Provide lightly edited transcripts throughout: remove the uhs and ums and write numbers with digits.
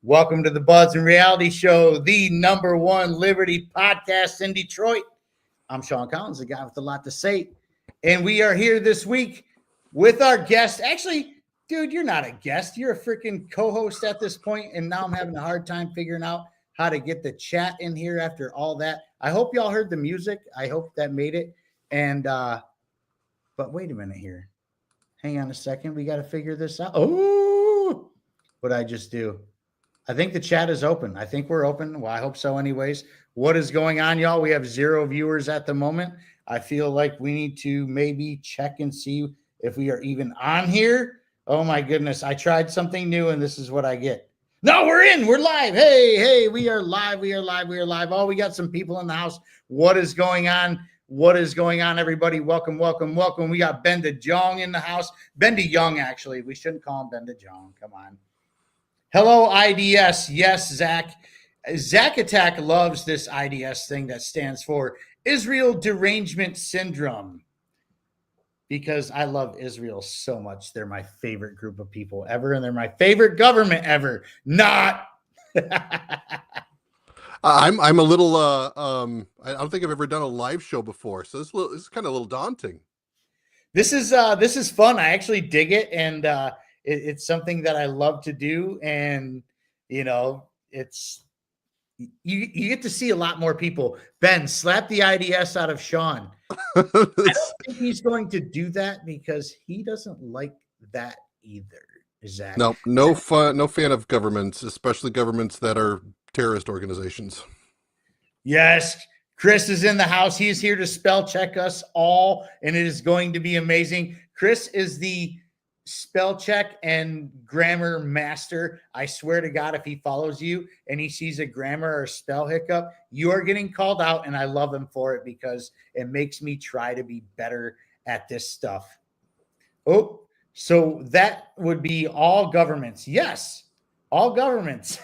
Welcome to the Buzz and Reality Show, the number one Liberty podcast in Detroit. I'm Sean Collins, the guy with a lot to say. And we are here this week with our guest. Actually, dude, you're not a guest. You're a freaking co-host at this point, and now I'm having a hard time figuring out how to get the chat in here after all that. I hope y'all heard the music. I hope that made it. And but wait a minute here. Hang on a second. We got to figure this out. Oh, what'd I just do? I think the chat is open. I think we're open. Well, I hope so anyways. What is going on, y'all? We have 0 viewers at the moment. I feel like we need to maybe check and see if we are even on here. Oh, my goodness. I tried something new, and this is what I get. No, we're in. We're live. Hey, we are live. We are live. Oh, we got some people in the house. What is going on? What is going on, everybody? Welcome. We got Ben DeJong in the house. Ben DeJong, actually. We shouldn't call him Ben DeJong. Come on. Hello, IDS. Yes, Zach. Zach Attack loves this IDS thing that stands for Israel Derangement Syndrome, because I love Israel so much. They're my favorite group of people ever, and they're my favorite government ever. Not. I'm a little I don't think I've ever done a live show before, so this is kind of a little daunting. This is fun. I actually dig it, and it's something that I love to do, and you know, it's you get to see a lot more people. Ben, slap the IDS out of Sean. I don't think he's going to do that because he doesn't like that either. Zach. No fan of governments, especially governments that are terrorist organizations. Yes, Chris is in the house. He is here to spell check us all, and it is going to be amazing. Chris is the spell check and grammar master. I swear to God, if he follows you and he sees a grammar or spell hiccup, you are getting called out, and I love him for it because it makes me try to be better at this stuff. Oh, so that would be all governments. Yes, all governments.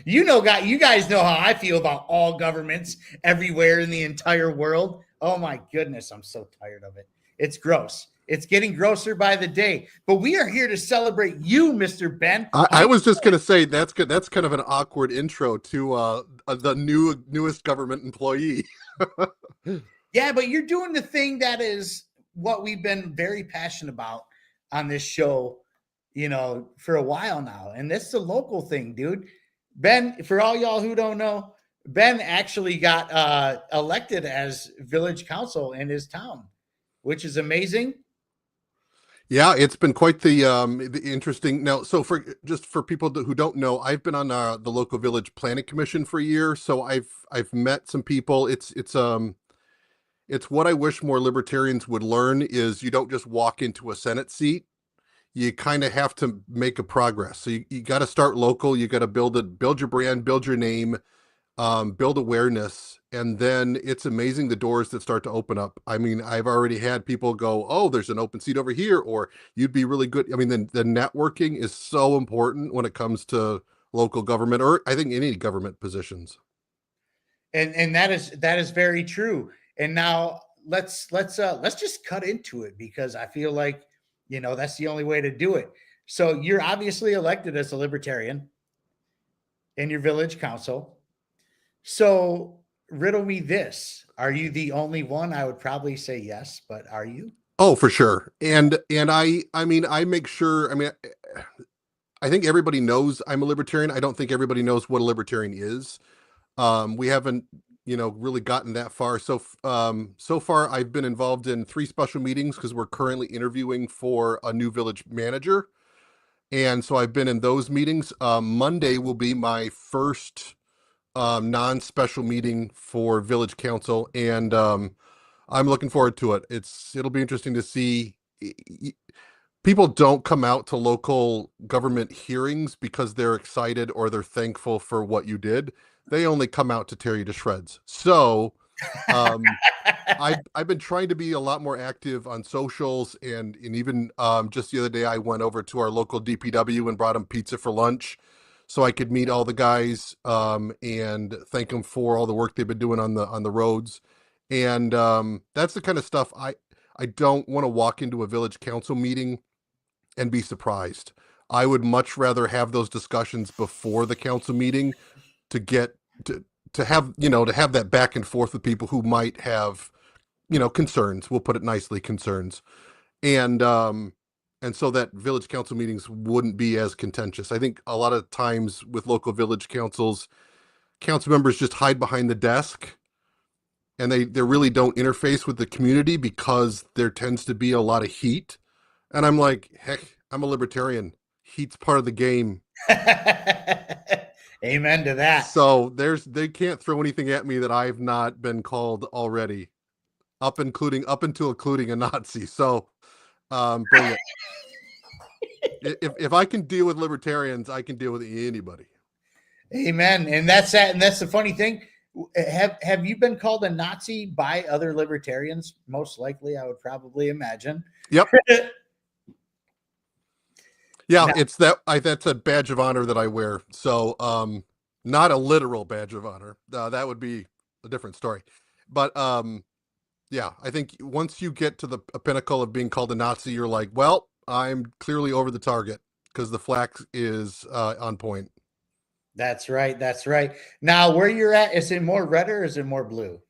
You guys know how I feel about all governments everywhere in the entire world. Oh my goodness, I'm so tired of it. It's gross. It's getting grosser by the day. But we are here to celebrate you, Mr. Ben. I was just going to say that's good. That's kind of an awkward intro to the newest government employee. Yeah, but you're doing the thing that is what we've been very passionate about on this show, you know, for a while now. And that's the local thing, dude. Ben, for all y'all who don't know, Ben actually got elected as village council in his town, which is amazing. Yeah, it's been quite the interesting. Now, so for people who don't know, I've been on the local village planning commission for a year, so I've met some people. It's what I wish more libertarians would learn is you don't just walk into a Senate seat. You kind of have to make a progress. So you got to start local. You got to build your brand, build your name, build awareness, and then it's amazing the doors that start to open up. I mean, I've already had people go, "Oh, there's an open seat over here," or "You'd be really good." I mean, the networking is so important when it comes to local government, or I think any government positions. And that is very true. And now let's just cut into it, because I feel like, you know, that's the only way to do it. So you're obviously elected as a libertarian in your village council. So riddle me this. Are you the only one? I would probably say yes, but are you? Oh, for sure. And I mean, I make sure, I think everybody knows I'm a libertarian. I don't think everybody knows what a libertarian is. We haven't, really gotten that far. So far I've been involved in 3 special meetings because we're currently interviewing for a new village manager. And so I've been in those meetings. Monday will be my first non-special meeting for village council, and I'm looking forward to it. It'll be interesting to see. People don't come out to local government hearings because they're excited or they're thankful for what you did. They only come out to tear you to shreds. So I've been trying to be a lot more active on socials, and even just the other day I went over to our local DPW and brought them pizza for lunch, so I could meet all the guys and thank them for all the work they've been doing on the roads. And that's the kind of stuff I don't want to walk into a village council meeting and be surprised. I would much rather have those discussions before the council meeting to get to have, to have that back and forth with people who might have, concerns. We'll put it nicely, concerns. And so that village council meetings wouldn't be as contentious. I think a lot of times with local village councils, council members just hide behind the desk and they really don't interface with the community because there tends to be a lot of heat. And I'm like, heck, I'm a libertarian. Heat's part of the game. Amen to that. So they can't throw anything at me that I've not been called already, up until including a Nazi. So bring it. If I can deal with libertarians, I can deal with anybody. Amen. And that's that. And that's the funny thing. Have you been called a Nazi by other libertarians? Most likely, I would probably imagine. Yep. Yeah, now, that's a badge of honor that I wear. So not a literal badge of honor. That would be a different story. But yeah, I think once you get to the pinnacle of being called a Nazi, you're like, well, I'm clearly over the target because the flack is on point. That's right. That's right. Now, where you're at, is it more red or is it more blue?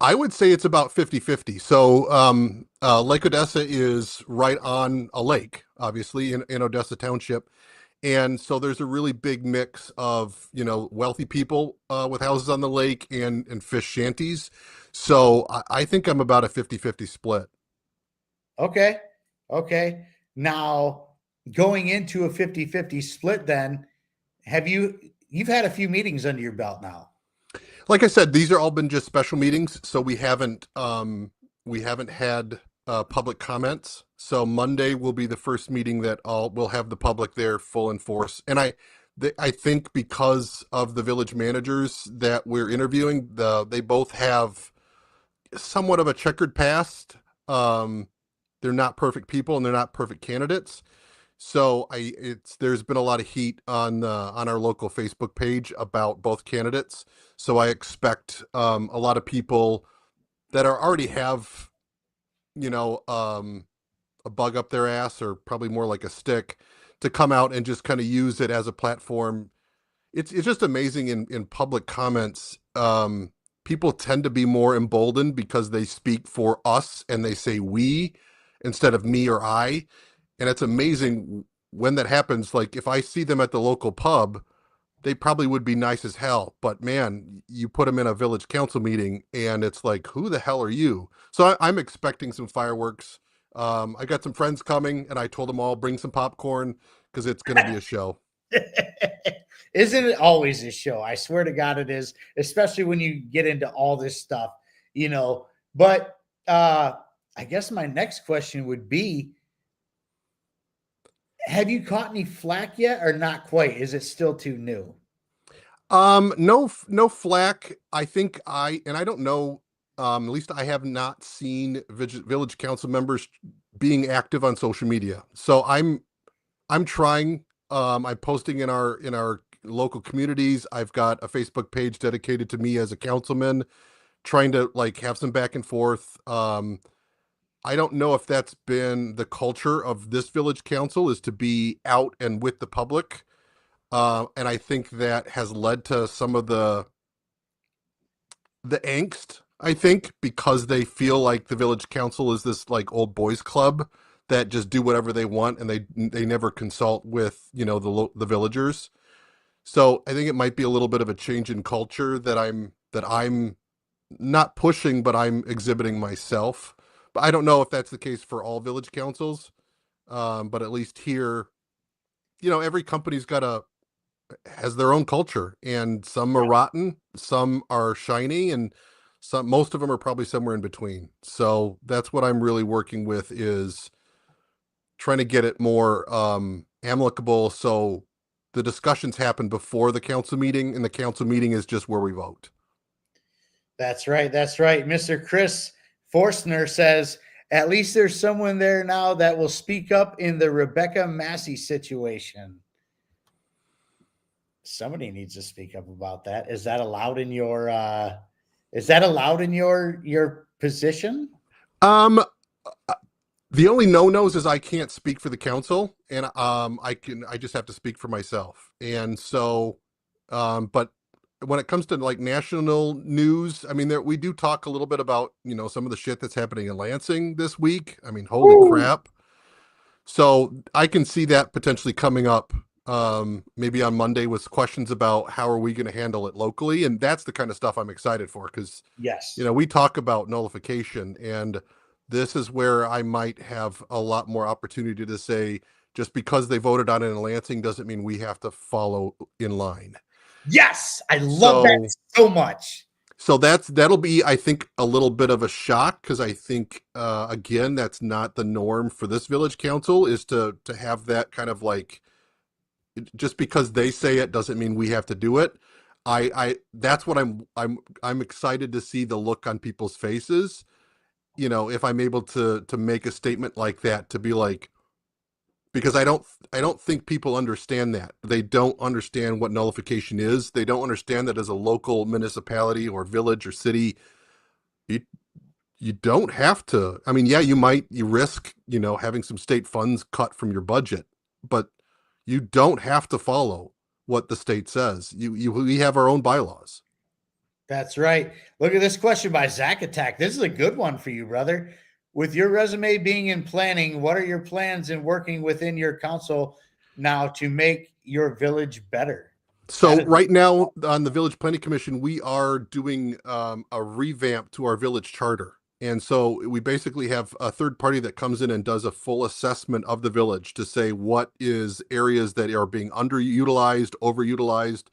I would say it's about 50-50. So Lake Odessa is right on a lake, obviously, in Odessa Township. And so there's a really big mix of, wealthy people with houses on the lake and fish shanties. So I think I'm about a 50-50 split. Okay. Okay. Now, going into a 50-50 split then, you've had a few meetings under your belt now. Like I said, these are all been just special meetings, so we haven't had public comments. So Monday will be the first meeting that we'll have the public there full in force. And I think because of the village managers that we're interviewing, they both have somewhat of a checkered past. They're not perfect people and they're not perfect candidates. So there's been a lot of heat on our local Facebook page about both candidates. So I expect a lot of people that already have, a bug up their ass, or probably more like a stick, to come out and just kind of use it as a platform. It's just amazing in public comments. People tend to be more emboldened because they speak for us and they say we instead of me or I. And it's amazing when that happens. Like if I see them at the local pub, they probably would be nice as hell. But man, you put them in a village council meeting and it's like, who the hell are you? So I'm expecting some fireworks. I got some friends coming and I told them all, bring some popcorn because it's going to be a show. Isn't it always a show? I swear to God it is, especially when you get into all this stuff, But I guess my next question would be, have you caught any flack yet or not quite? Is it still too new? No flack. I think I don't know. At least I have not seen village council members being active on social media. So I'm trying. I'm posting in our local communities. I've got a Facebook page dedicated to me as a councilman, trying to have some back and forth. I don't know if that's been the culture of this village council, is to be out and with the public. And I think that has led to some of the angst, I think, because they feel like the village council is this old boys club that just do whatever they want and they never consult with, the villagers. So I think it might be a little bit of a change in culture that I'm not pushing, but I'm exhibiting myself. But I don't know if that's the case for all village councils. But at least here, every company's has their own culture, and some are rotten, some are shiny, and most of them are probably somewhere in between. So that's what I'm really working with, is trying to get it more amicable. So the discussions happen before the council meeting, and the council meeting is just where we vote. That's right. That's right. Mr. Chris Forstner says, at least there's someone there now that will speak up in the Rebecca Massey situation. Somebody needs to speak up about that. Is that allowed in your your position? The only no-nos is I can't speak for the council, and I just have to speak for myself. And so, but when it comes to like national news, I mean, we do talk a little bit about, some of the shit that's happening in Lansing this week. I mean, holy Woo! crap. So I can see that potentially coming up, maybe on Monday, with questions about how are we going to handle it locally. And that's the kind of stuff I'm excited for, because, Yes. we talk about nullification, and this is where I might have a lot more opportunity to say, just because they voted on it in Lansing doesn't mean we have to follow in line. Yes. I love that So so much. so that'll be, I think, a little bit of a shock, because I think, again, that's not the norm for this village council, is to have that kind of like, just because they say it doesn't mean we have to do it. I that's what I'm excited to see the look on people's faces. If I'm able to make a statement like that, to be like, because I don't think people understand that. They don't understand what nullification is. They don't understand that as a local municipality or village or city, you you don't have to. I mean, yeah, you risk, having some state funds cut from your budget, but you don't have to follow what the state says. We have our own bylaws. That's right. Look at this question by Zach Attack. This is a good one for you, brother. With your resume being in planning, what are your plans in working within your council now to make your village better? That So is right now on the Village Planning Commission, we are doing, a revamp to our village charter. And so we basically have a third party that comes in and does a full assessment of the village to say what is areas that are being underutilized, overutilized.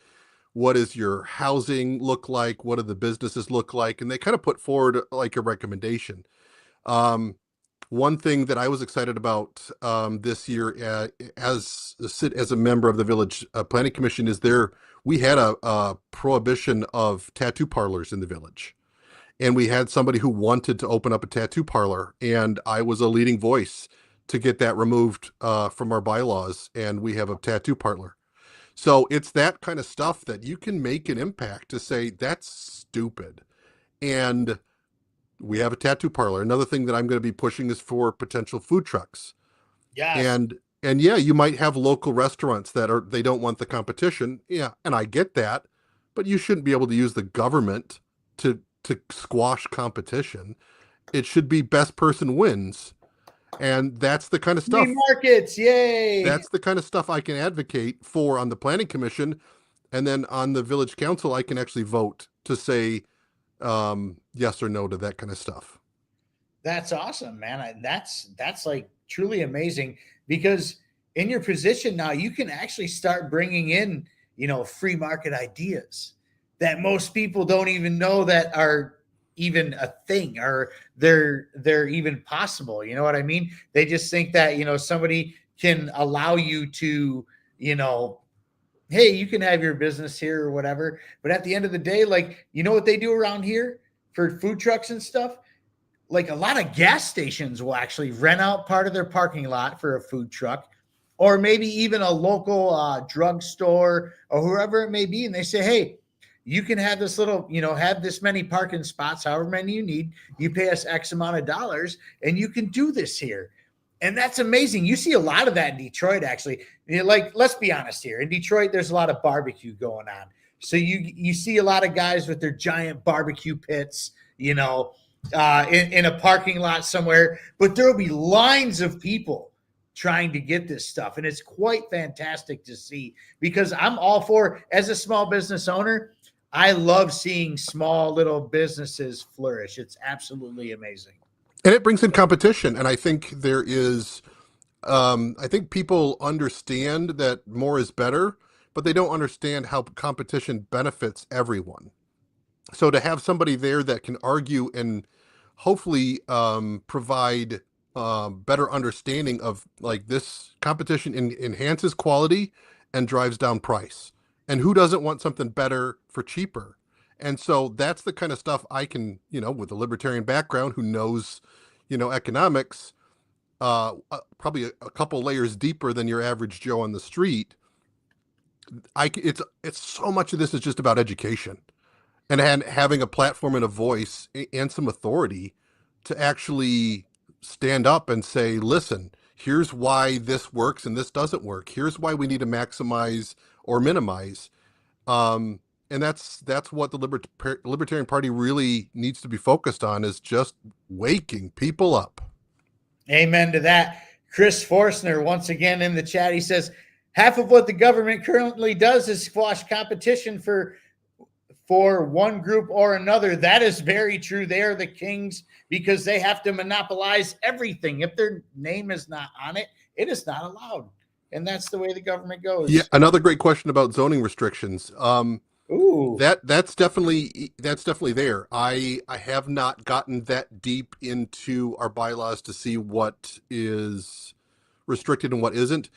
What does your housing look like? What do the businesses look like? And they kind of put forward like a recommendation. Um, One thing that I was excited about, this year, as a member of the village, planning commission, is we had a prohibition of tattoo parlors in the village, and we had somebody who wanted to open up a tattoo parlor, and I was a leading voice to get that removed, from our bylaws, and we have a tattoo parlor. So it's that kind of stuff that you can make an impact to say that's stupid. And we have a tattoo parlor. Another thing that I'm going to be pushing is for potential food trucks. yes. And yeah, you might have local restaurants they don't want the competition. Yeah, and I get that, but you shouldn't be able to use the government to squash competition. It should be best person wins. And that's the kind of Free stuff markets. Yay. I can advocate for on the planning commission. And then on the village council, I can actually vote to say, yes or no to that kind of stuff. That's awesome, man. That's like truly amazing, because in your position now, you can actually start bringing in, free market ideas that most people don't even know that are even a thing, or they're even possible. You know what I mean? They just think that, somebody can allow you to, hey, you can have your business here or whatever. But at the end of the day, like, you know what they do around here for food trucks and stuff? Like, a lot of gas stations will actually rent out part of their parking lot for a food truck, or maybe even a local drugstore or whoever it may be. And they say, hey, you can have this little, have this many parking spots, however many you need. You pay us X amount of dollars and you can do this here. And that's amazing. You see a lot of that in Detroit, actually. Like, let's be honest here. In Detroit, there's a lot of barbecue going on. So you see a lot of guys with their giant barbecue pits, in a parking lot somewhere, but there will be lines of people trying to get this stuff. And it's quite fantastic to see, because I'm all for, as a small business owner, I love seeing small little businesses flourish. It's absolutely amazing. And it brings in competition. And I think I think people understand that more is better, but they don't understand how competition benefits everyone. So to have somebody there that can argue and hopefully, provide, better understanding of, like, this competition enhances quality and drives down price. And who doesn't want something better for cheaper? And so that's the kind of stuff I can, with a libertarian background who knows, economics, probably a couple layers deeper than your average Joe on the street. It's so much of this is just about education, and having a platform and a voice and some authority to actually stand up and say, listen, here's why this works and this doesn't work. Here's why we need to maximize or minimize. Um, and that's what the Libertarian Party really needs to be focused on, is just waking people up. Amen to that. Chris Forstner, once again in the chat, he says, half of what the government currently does is squash competition for one group or another. That is very true. They are the kings because they have to monopolize everything. If their name is not on it, it is not allowed. And that's the way the government goes. Yeah, another great question about zoning restrictions. Ooh. That's definitely there. I have not gotten that deep into our bylaws to see what is restricted and what isn't.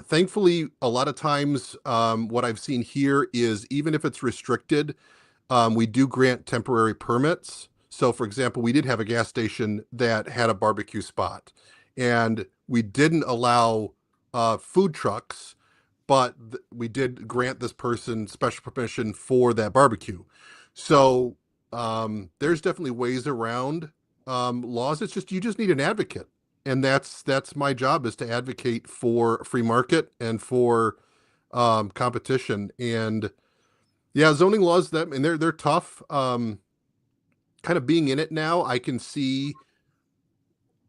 Thankfully, a lot of times, what I've seen here is even if it's restricted, we do grant temporary permits. So, for example, we did have a gas station that had a barbecue spot, and we didn't allow food trucks, but we did grant this person special permission for that barbecue. So there's definitely ways around laws. It's just, you just need an advocate. And that's my job, is to advocate for free market and for competition. And yeah, zoning laws, that, and they're tough. Kind of being in it now, I can see,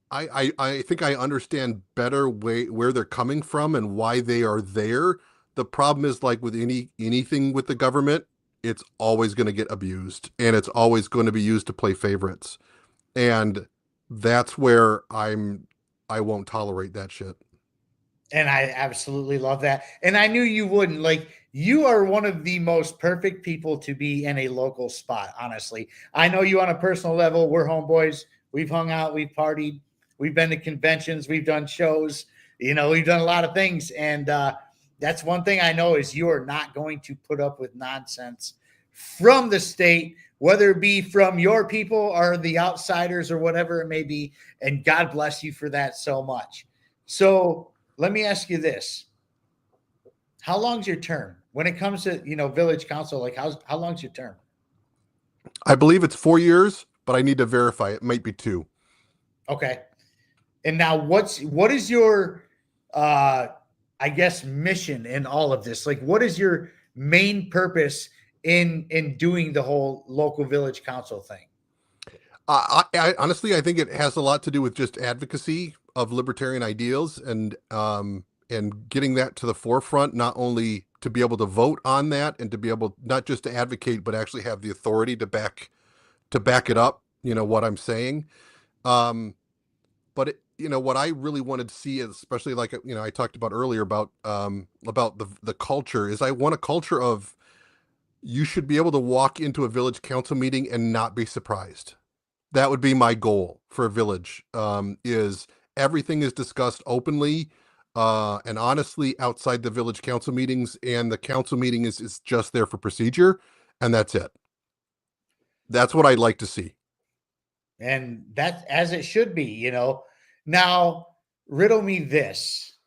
I think I understand better where they're coming from and why they are there. The problem is, like with anything with the government, it's always going to get abused, and it's always going to be used to play favorites. And that's where I won't tolerate that shit. And I absolutely love that. And I knew you wouldn't. Like, you are one of the most perfect people to be in a local spot, honestly. I know you on a personal level. We're homeboys. We've hung out. We've partied. We've been to conventions. We've done shows. You know, we've done a lot of things. And that's one thing I know, is you are not going to put up with nonsense from the state, whether it be from your people or the outsiders or whatever it may be. And God bless you for that so much. So let me ask you this. How long's your term? When it comes to, village council, like how long's your term? I believe it's 4 years, but I need to verify. It might be 2. Okay. And now what is your, I guess, mission in all of this? Like, what is your main purpose in doing the whole local village council thing? I honestly, I think it has a lot to do with just advocacy of libertarian ideals, and getting that to the forefront, not only to be able to vote on that and to be able not just to advocate, but actually have the authority to back it up, what I'm saying. But what I really wanted to see, especially like, I talked about earlier about the culture, is I want a culture of, you should be able to walk into a village council meeting and not be surprised. That would be my goal for a village, is everything is discussed openly and honestly outside the village council meetings, and the council meeting is just there for procedure, and that's it. That's what I'd like to see. And that's as it should be, Now, riddle me this.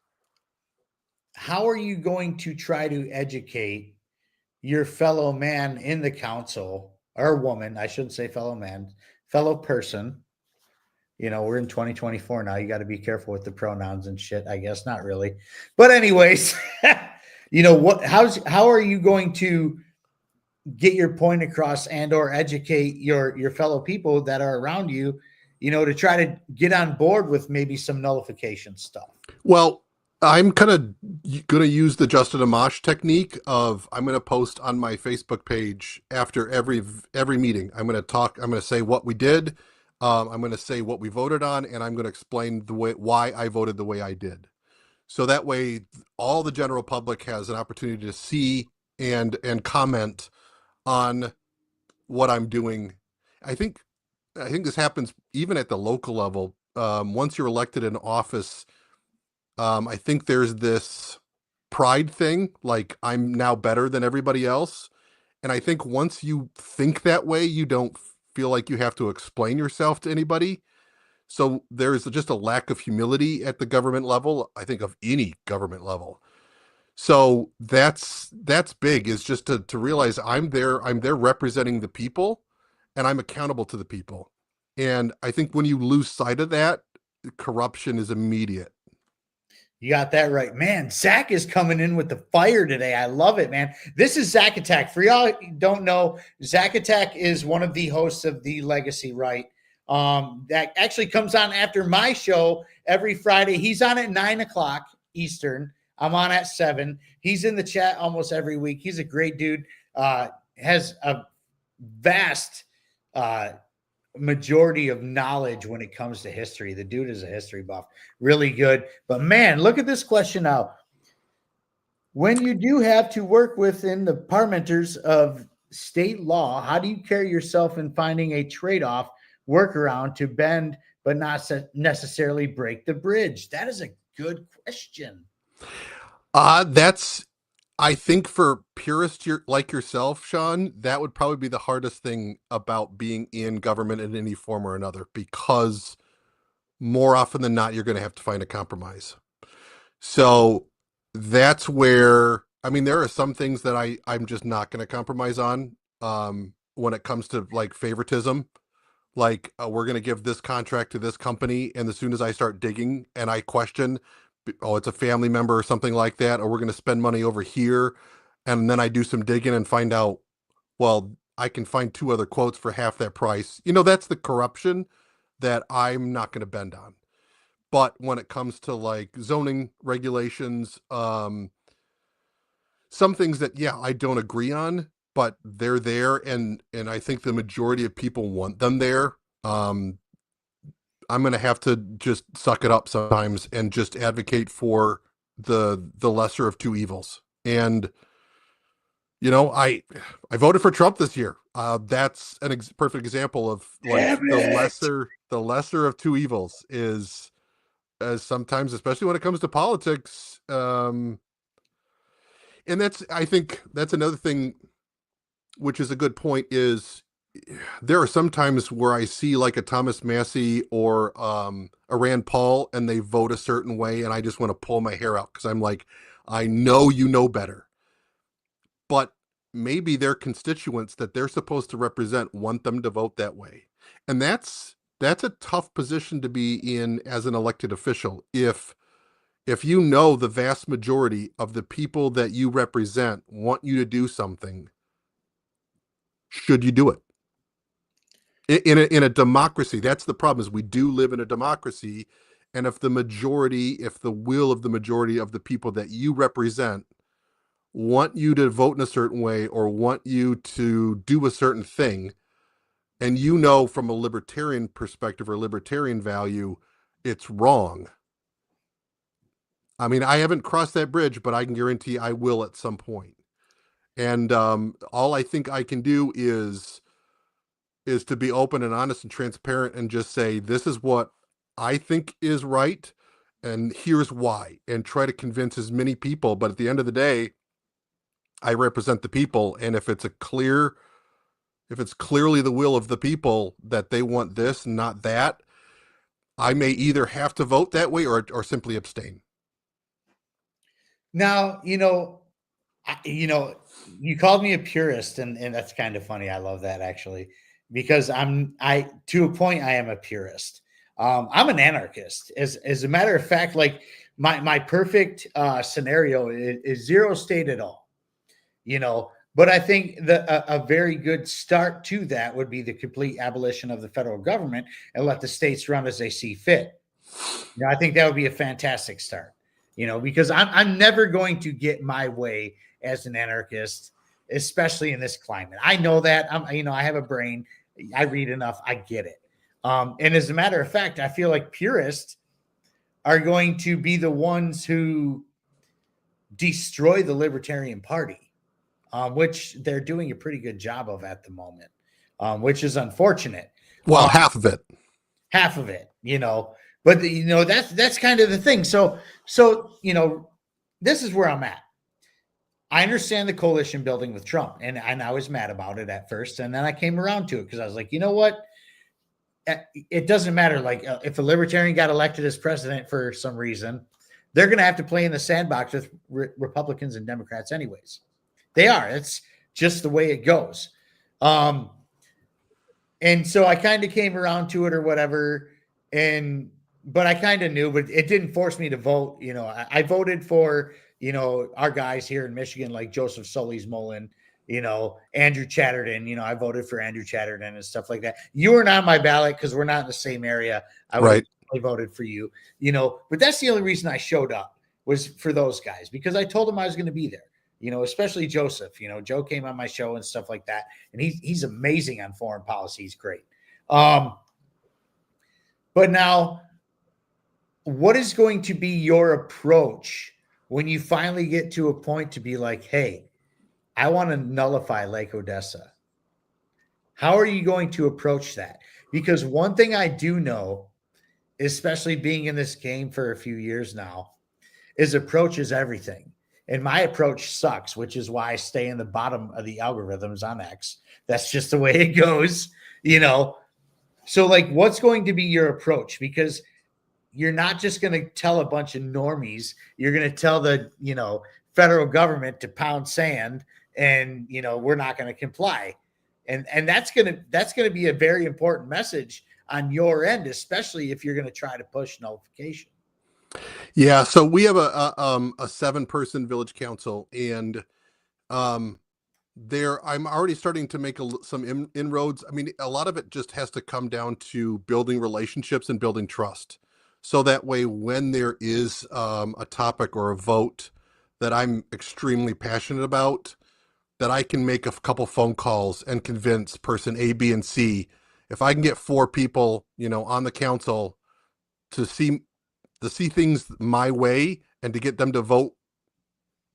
How are you going to try to educate your fellow man in the council, or woman? I shouldn't say fellow man, fellow person. We're in 2024 now. You got to be careful with the pronouns and shit, I guess. Not really. But anyways, how are you going to get your point across and or educate your fellow people that are around you, to try to get on board with maybe some nullification stuff? Well, I'm kind of going to use the Justin Amash technique of, I'm going to post on my Facebook page after every meeting. I'm going to say what we did. I'm going to say what we voted on, and I'm going to explain why I voted the way I did. So that way, all the general public has an opportunity to see and comment on what I'm doing. I think this happens even at the local level. Once you're elected in office, I think there's this pride thing, like I'm now better than everybody else. And I think once you think that way, you don't feel like you have to explain yourself to anybody. So there's just a lack of humility at the government level, I think, of any government level. So that's big, is just to realize I'm there representing the people, and I'm accountable to the people. And I think when you lose sight of that, corruption is immediate. You got that right, man. Zach is coming in with the fire today. I love it, man. This is Zach Attack. For y'all who don't know, Zach Attack is one of the hosts of The Legacy Right. That actually comes on after my show every Friday. He's on at 9:00 Eastern. I'm on at 7. He's in the chat almost every week. He's a great dude. Has a vast majority of knowledge when it comes to history. The dude is a history buff. Really good. But man, look at this question now. When you do have to work within the parameters of state law, how do you carry yourself in finding a trade-off workaround to bend but not necessarily break the bridge? That is a good question. That's, I think, for purists like yourself, Sean, that would probably be the hardest thing about being in government in any form or another, because more often than not, you're going to have to find a compromise. So that's where, I mean, there are some things that I'm just not going to compromise on when it comes to like favoritism. Like we're going to give this contract to this company, and as soon as I start digging and I question, oh, it's a family member or something like that, or we're going to spend money over here, and then I do some digging and find out, well, I can find 2 other quotes for half that price. That's the corruption that I'm not going to bend on. But when it comes to like zoning regulations, some things that, yeah, I don't agree on, but they're there, and I think the majority of people want them there. I'm going to have to just suck it up sometimes and just advocate for the lesser of 2 evils. And I voted for Trump this year. That's a perfect example of like the lesser of 2 evils is, as sometimes, especially when it comes to politics. And I think that's another thing, which is a good point, is there are some times where I see like a Thomas Massey or a Rand Paul, and they vote a certain way, and I just want to pull my hair out because I'm like, I know you know better. But maybe their constituents that they're supposed to represent want them to vote that way. And that's a tough position to be in as an elected official. If the vast majority of the people that you represent want you to do something, should you do it? In a democracy, that's the problem, is we do live in a democracy. And if the will of the majority of the people that you represent want you to vote in a certain way or want you to do a certain thing, and from a libertarian perspective or libertarian value, it's wrong. I mean, I haven't crossed that bridge, but I can guarantee I will at some point. And all I think I can do is to be open and honest and transparent and just say, this is what I think is right, and here's why, and try to convince as many people. But at the end of the day, I represent the people, and if it's clearly the will of the people that they want this, not that, I may either have to vote that way or simply abstain. Now, you called me a purist, and that's kind of funny. I love that, actually, because to a point, I am a purist. I'm an anarchist. As a matter of fact, like my perfect scenario is zero state at all. But I think a very good start to that would be the complete abolition of the federal government and let the states run as they see fit. I think that would be a fantastic start, because I'm never going to get my way as an anarchist, especially in this climate. I know that. I have a brain. I read enough. I get it. And as a matter of fact, I feel like purists are going to be the ones who destroy the Libertarian Party, which they're doing a pretty good job of at the moment, which is unfortunate. Well, half of it, but that's kind of the thing. So, this is where I'm at. I understand the coalition building with Trump, and I was mad about it at first, and then I came around to it because I was like, you know what? It doesn't matter. Like, if a libertarian got elected as president for some reason, they're going to have to play in the sandbox with Republicans and Democrats anyways. They are. It's just the way it goes. And so I kind of came around to it or whatever. And but I kind of knew, but it didn't force me to vote. I voted for, our guys here in Michigan, like Joseph Sully's Mullen, Andrew Chatterton. I voted for Andrew Chatterton and stuff like that. You weren't on my ballot because we're not in the same area. I would have voted for you, but that's the only reason I showed up was for those guys, because I told them I was going to be there. Especially Joseph. Joe came on my show and stuff like that, and he's amazing on foreign policy. He's great. But now, what is going to be your approach when you finally get to a point to be like, hey, I want to nullify Lake Odessa? How are you going to approach that? Because one thing I do know, especially being in this game for a few years now, is approach is everything. And my approach sucks, which is why I stay in the bottom of the algorithms on X. That's just the way it goes, So, like, what's going to be your approach? Because you're not just going to tell a bunch of normies. You're going to tell the, federal government to pound sand, and, we're not going to comply. And that's going to be a very important message on your end, especially if you're going to try to push nullification. Yeah, so we have a 7-person village council, and I'm already starting to make some inroads. I mean, a lot of it just has to come down to building relationships and building trust. So that way, when there is a topic or a vote that I'm extremely passionate about, that I can make a couple phone calls and convince person A, B, and C. If I can get 4 people, on the council to see things my way and to get them to vote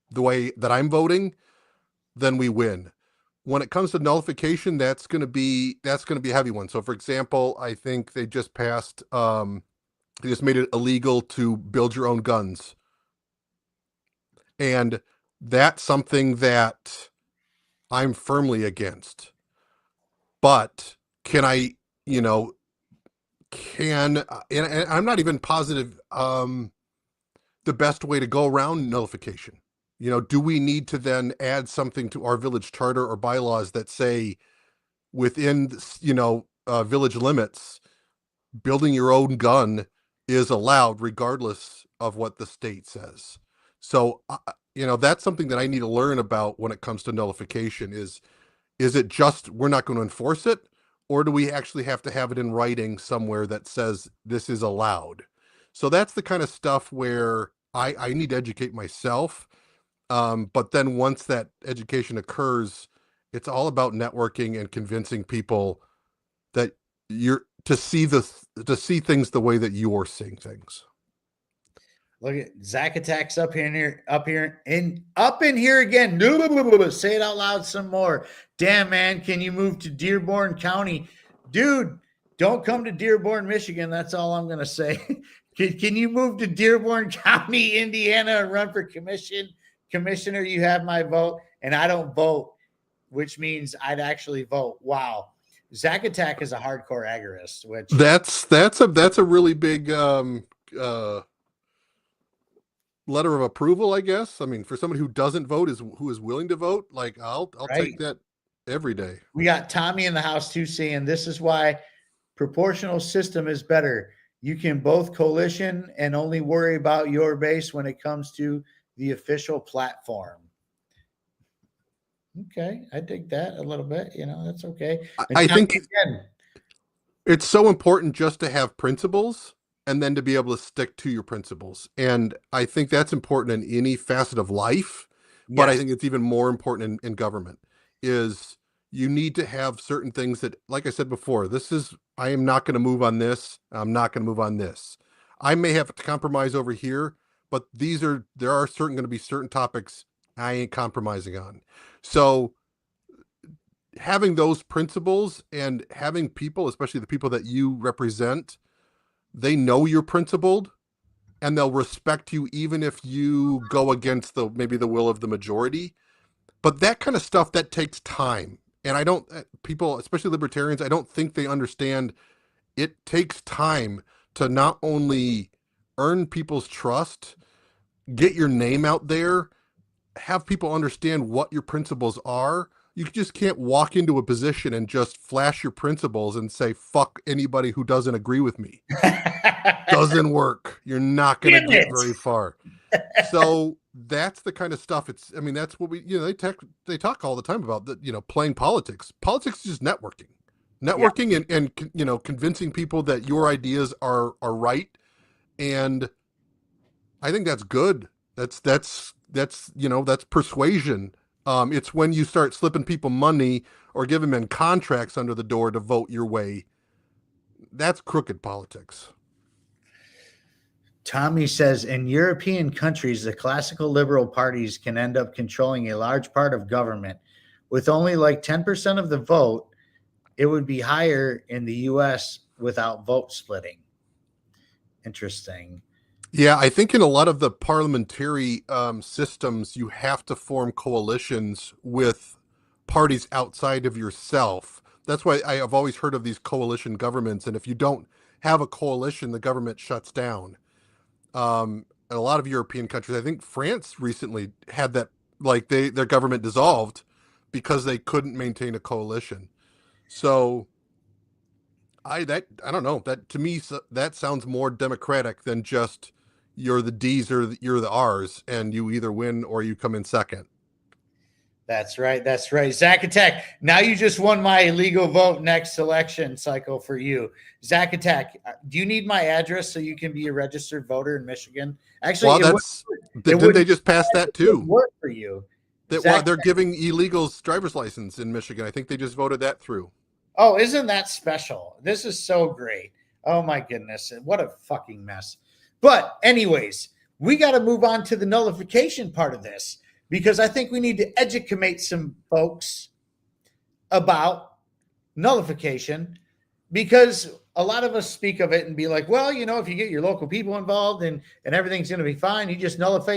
the way that I'm voting, then we win. When it comes to nullification, that's going to be a heavy one. So, for example, I think they just passed, they just made it illegal to build your own guns. And that's something that I'm firmly against. But can I, and I'm not even positive the best way to go around nullification. Do we need to then add something to our village charter or bylaws that say within, village limits, building your own gun is allowed regardless of what the state says? So, that's something that I need to learn about when it comes to nullification. Is it just we're not going to enforce it, or do we actually have to have it in writing somewhere that says this is allowed? So that's the kind of stuff where I need to educate myself. But then once that education occurs, it's all about networking and convincing people that to see things the way that you're seeing things. Look at Zach Attack's up in here again. Say it out loud some more. Damn, man, can you move to Dearborn County? Dude, don't come to Dearborn, Michigan. That's all I'm going to say. Can you move to Dearborn County, Indiana, and run for commissioner? You have my vote, and I don't vote, which means I'd actually vote. Wow. Zach Attack is a hardcore agorist, which that's a really big letter of approval, I guess. I mean, for somebody who doesn't vote, who is willing to vote, like I'll take that every day. We got Tommy in the house too saying this is why proportional system is better. You can both coalition and only worry about your base when it comes to the official platform. Okay, I dig that a little bit. That's okay. I think it's so important just to have principles and then to be able to stick to your principles. And I think that's important in any facet of life, but I think it's even more important in government. Is you need to have certain things that, like I said before, I am not going to move on this. I'm not going to move on this. I may have to compromise over here, but there are going to be certain topics I ain't compromising on. So having those principles and having people, especially the people that you represent, they know you're principled and they'll respect you even if you go against maybe the will of the majority. But that kind of stuff, that takes time. And people, especially libertarians, I don't think they understand it takes time to not only earn people's trust, get your name out there, have people understand what your principles are. You just can't walk into a position and just flash your principles and say, fuck anybody who doesn't agree with me. Doesn't work. You're not going to Damn get it. very far. So that's the kind of stuff. I mean, that's what they talk all the time about playing politics. Politics is just networking and convincing people that your ideas are right. And I think that's good. That's persuasion. It's when you start slipping people money or giving them contracts under the door to vote your way. That's crooked politics. Tommy says in European countries, the classical liberal parties can end up controlling a large part of government. With only like 10% of the vote, it would be higher in the US without vote splitting. Interesting. Yeah, I think in a lot of the parliamentary systems, you have to form coalitions with parties outside of yourself. That's why I have always heard of these coalition governments. And if you don't have a coalition, the government shuts down. In a lot of European countries, I think France recently had that, like their government dissolved because they couldn't maintain a coalition. So I don't know, that to me, that sounds more democratic than just you're the D's or you're the R's and you either win or you come in second. That's right. That's right. Zacatech. Now you just won my illegal vote next election cycle for you. Zacatech, do you need my address so you can be a registered voter in Michigan? Actually, Well, didn't they just pass that too? Work for you. They're giving illegals driver's license in Michigan. I think they just voted that through. Oh, isn't that special? This is so great. Oh my goodness. What a fucking mess. But anyways, we got to move on to the nullification part of this, because I think we need to educate some folks about nullification, because a lot of us speak of it and be like, well, if you get your local people involved and everything's going to be fine, you just nullify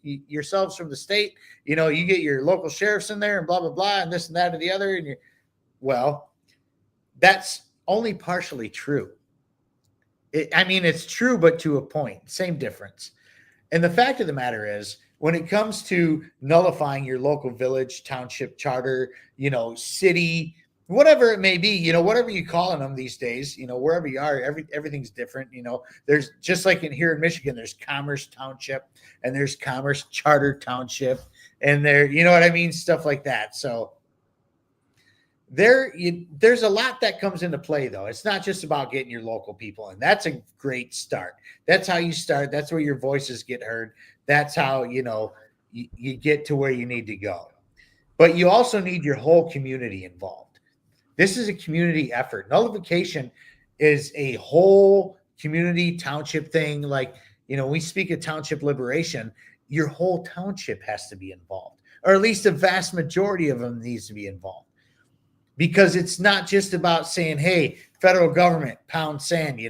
yourselves from the state, you get your local sheriffs in there and blah, blah, blah, and this and that and the other. And well, that's only partially true. It's true, but to a point, same difference. And the fact of the matter is, when it comes to nullifying your local village, township, charter, city, whatever it may be, whatever you calling them these days, wherever you are, everything's different. There's just like here in Michigan, there's Commerce Township and there's Commerce Charter Township, and there, what I mean? Stuff like that. So there's a lot that comes into play, though. It's not just about getting your local people in. That's a great start. That's how you start. That's where your voices get heard. That's how, you get to where you need to go. But you also need your whole community involved. This is a community effort. Nullification is a whole community township thing. Like, we speak of township liberation, your whole township has to be involved, or at least a vast majority of them needs to be involved. Because it's not just about saying, hey, federal government, pound sand,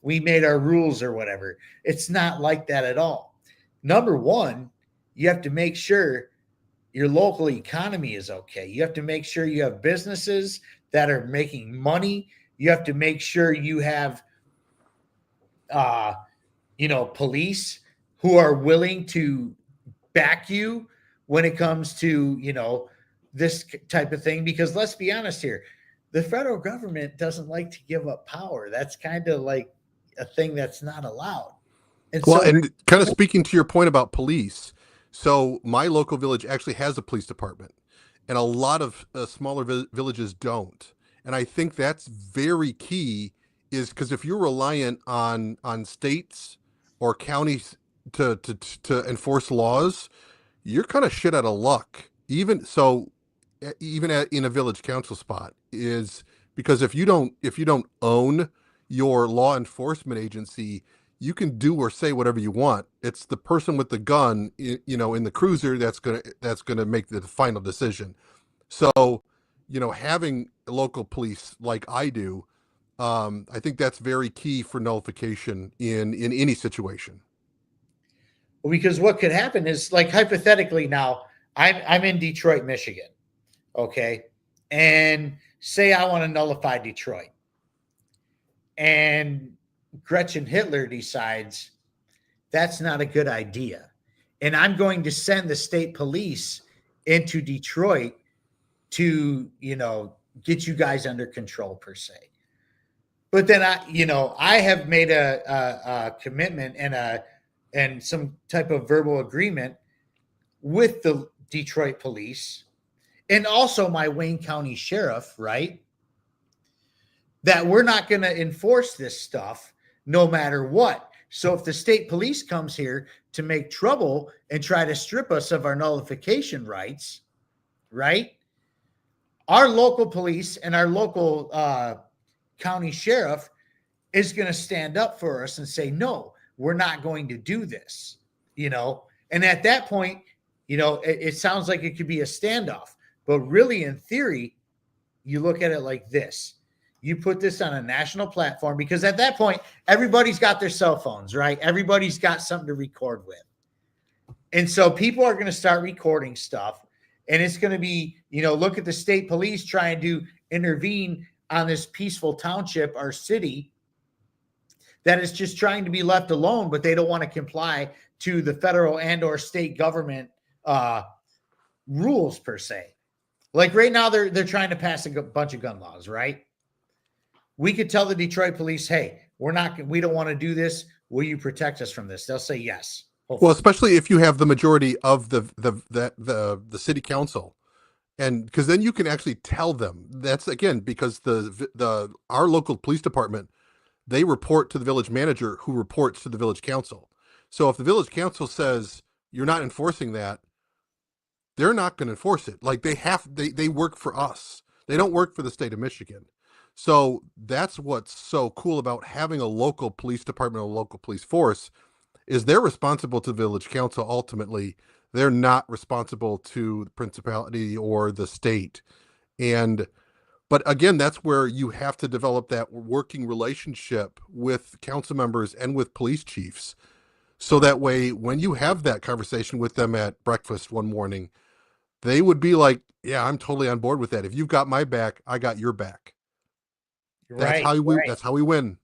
we made our rules or whatever. It's not like that at all. Number one, you have to make sure your local economy is okay. You have to make sure you have businesses that are making money. You have to make sure you have, police who are willing to back you when it comes to, this type of thing. Because let's be honest here, the federal government doesn't like to give up power. That's kind of like a thing that's not allowed. And kind of speaking to your point about police, so my local village actually has a police department, and a lot of smaller villages don't. And I think that's very key, is because if you're reliant on states or counties to enforce laws, you're kind of shit out of luck. Even in a village council spot, is because if you don't own your law enforcement agency, you can do or say whatever you want. It's the person with the gun, in the cruiser that's gonna make the final decision. So, having local police like I do, I think that's very key for nullification in any situation. Because what could happen is, like, hypothetically, now I'm in Detroit, Michigan. Okay. And say I want to nullify Detroit, and Gretchen Hitler decides that's not a good idea, and I'm going to send the state police into Detroit to, get you guys under control per se. But then I have made a commitment and some type of verbal agreement with the Detroit police and also my Wayne County sheriff, right? That we're not going to enforce this stuff no matter what. So if the state police comes here to make trouble and try to strip us of our nullification rights, right? Our local police and our local county sheriff is going to stand up for us and say, no, we're not going to do this, And at that point, it sounds like it could be a standoff, but really in theory, you look at it like this. You put this on a national platform because at that point, everybody's got their cell phones, right? Everybody's got something to record with. And so people are going to start recording stuff, and it's going to be, look at the state police trying to intervene on this peaceful township or city that is just trying to be left alone, but they don't want to comply to the federal and or state government rules per se. Like right now, they're trying to pass a bunch of gun laws, right? We could tell the Detroit police, hey, we don't want to do this. Will you protect us from this? They'll say yes. Hopefully. Well, especially if you have the majority of the city council, and because then you can actually tell them. That's again because our local police department, they report to the village manager who reports to the village council. So if the village council says you're not enforcing that, they're not going to enforce it. Like they work for us. They don't work for the state of Michigan. So that's what's so cool about having a local police department, a local police force, is they're responsible to the village council. Ultimately, they're not responsible to the principality or the state. But again, that's where you have to develop that working relationship with council members and with police chiefs. So that way, when you have that conversation with them at breakfast one morning, they would be like, yeah, I'm totally on board with that. If you've got my back, I got your back. That's how we win.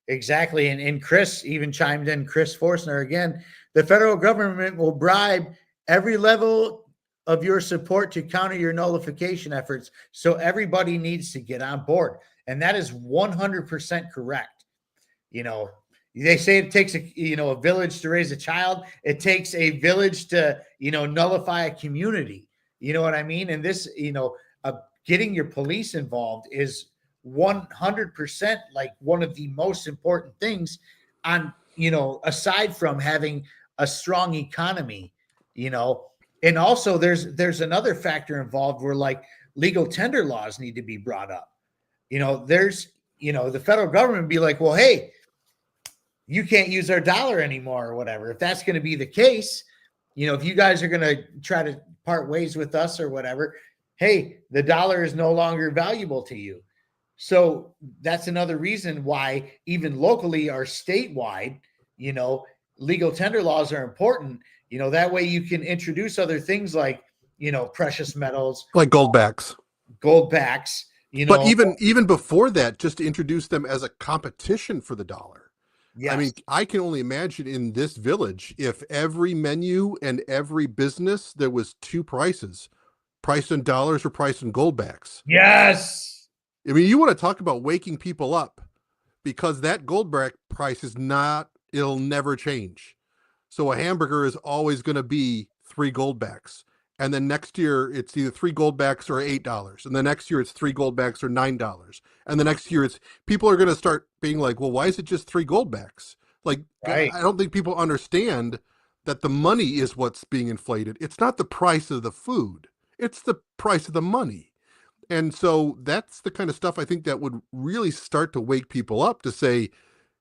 Exactly. And Chris even chimed in, Chris Forstner again, the federal government will bribe every level of your support to counter your nullification efforts. So everybody needs to get on board. And that is 100% correct. They say it takes a village to raise a child. It takes a village to, nullify a community. You know what I mean? And this, getting your police involved is 100% like one of the most important things on, aside from having a strong economy, and also there's another factor involved where like legal tender laws need to be brought up. There's, the federal government be like, well, hey, you can't use our dollar anymore or whatever. If that's going to be the case, if you guys are going to try to part ways with us or whatever, hey, the dollar is no longer valuable to you. So that's another reason why even locally or statewide, legal tender laws are important. That way you can introduce other things like, precious metals. Like gold backs. But even before that, just to introduce them as a competition for the dollar. Yes. I mean, I can only imagine in this village, if every menu and every business, there was two prices, priced in dollars or priced in gold backs. Yes. I mean, you want to talk about waking people up, because that gold back price it'll never change. So a hamburger is always going to be 3 gold backs. And then next year it's either 3 gold backs or $8. And the next year it's 3 gold backs or $9. And the next year people are going to start being like, well, why is it just 3 gold backs? Like, right. I don't think people understand that the money is what's being inflated. It's not the price of the food. It's the price of the money. And so that's the kind of stuff I think that would really start to wake people up to say,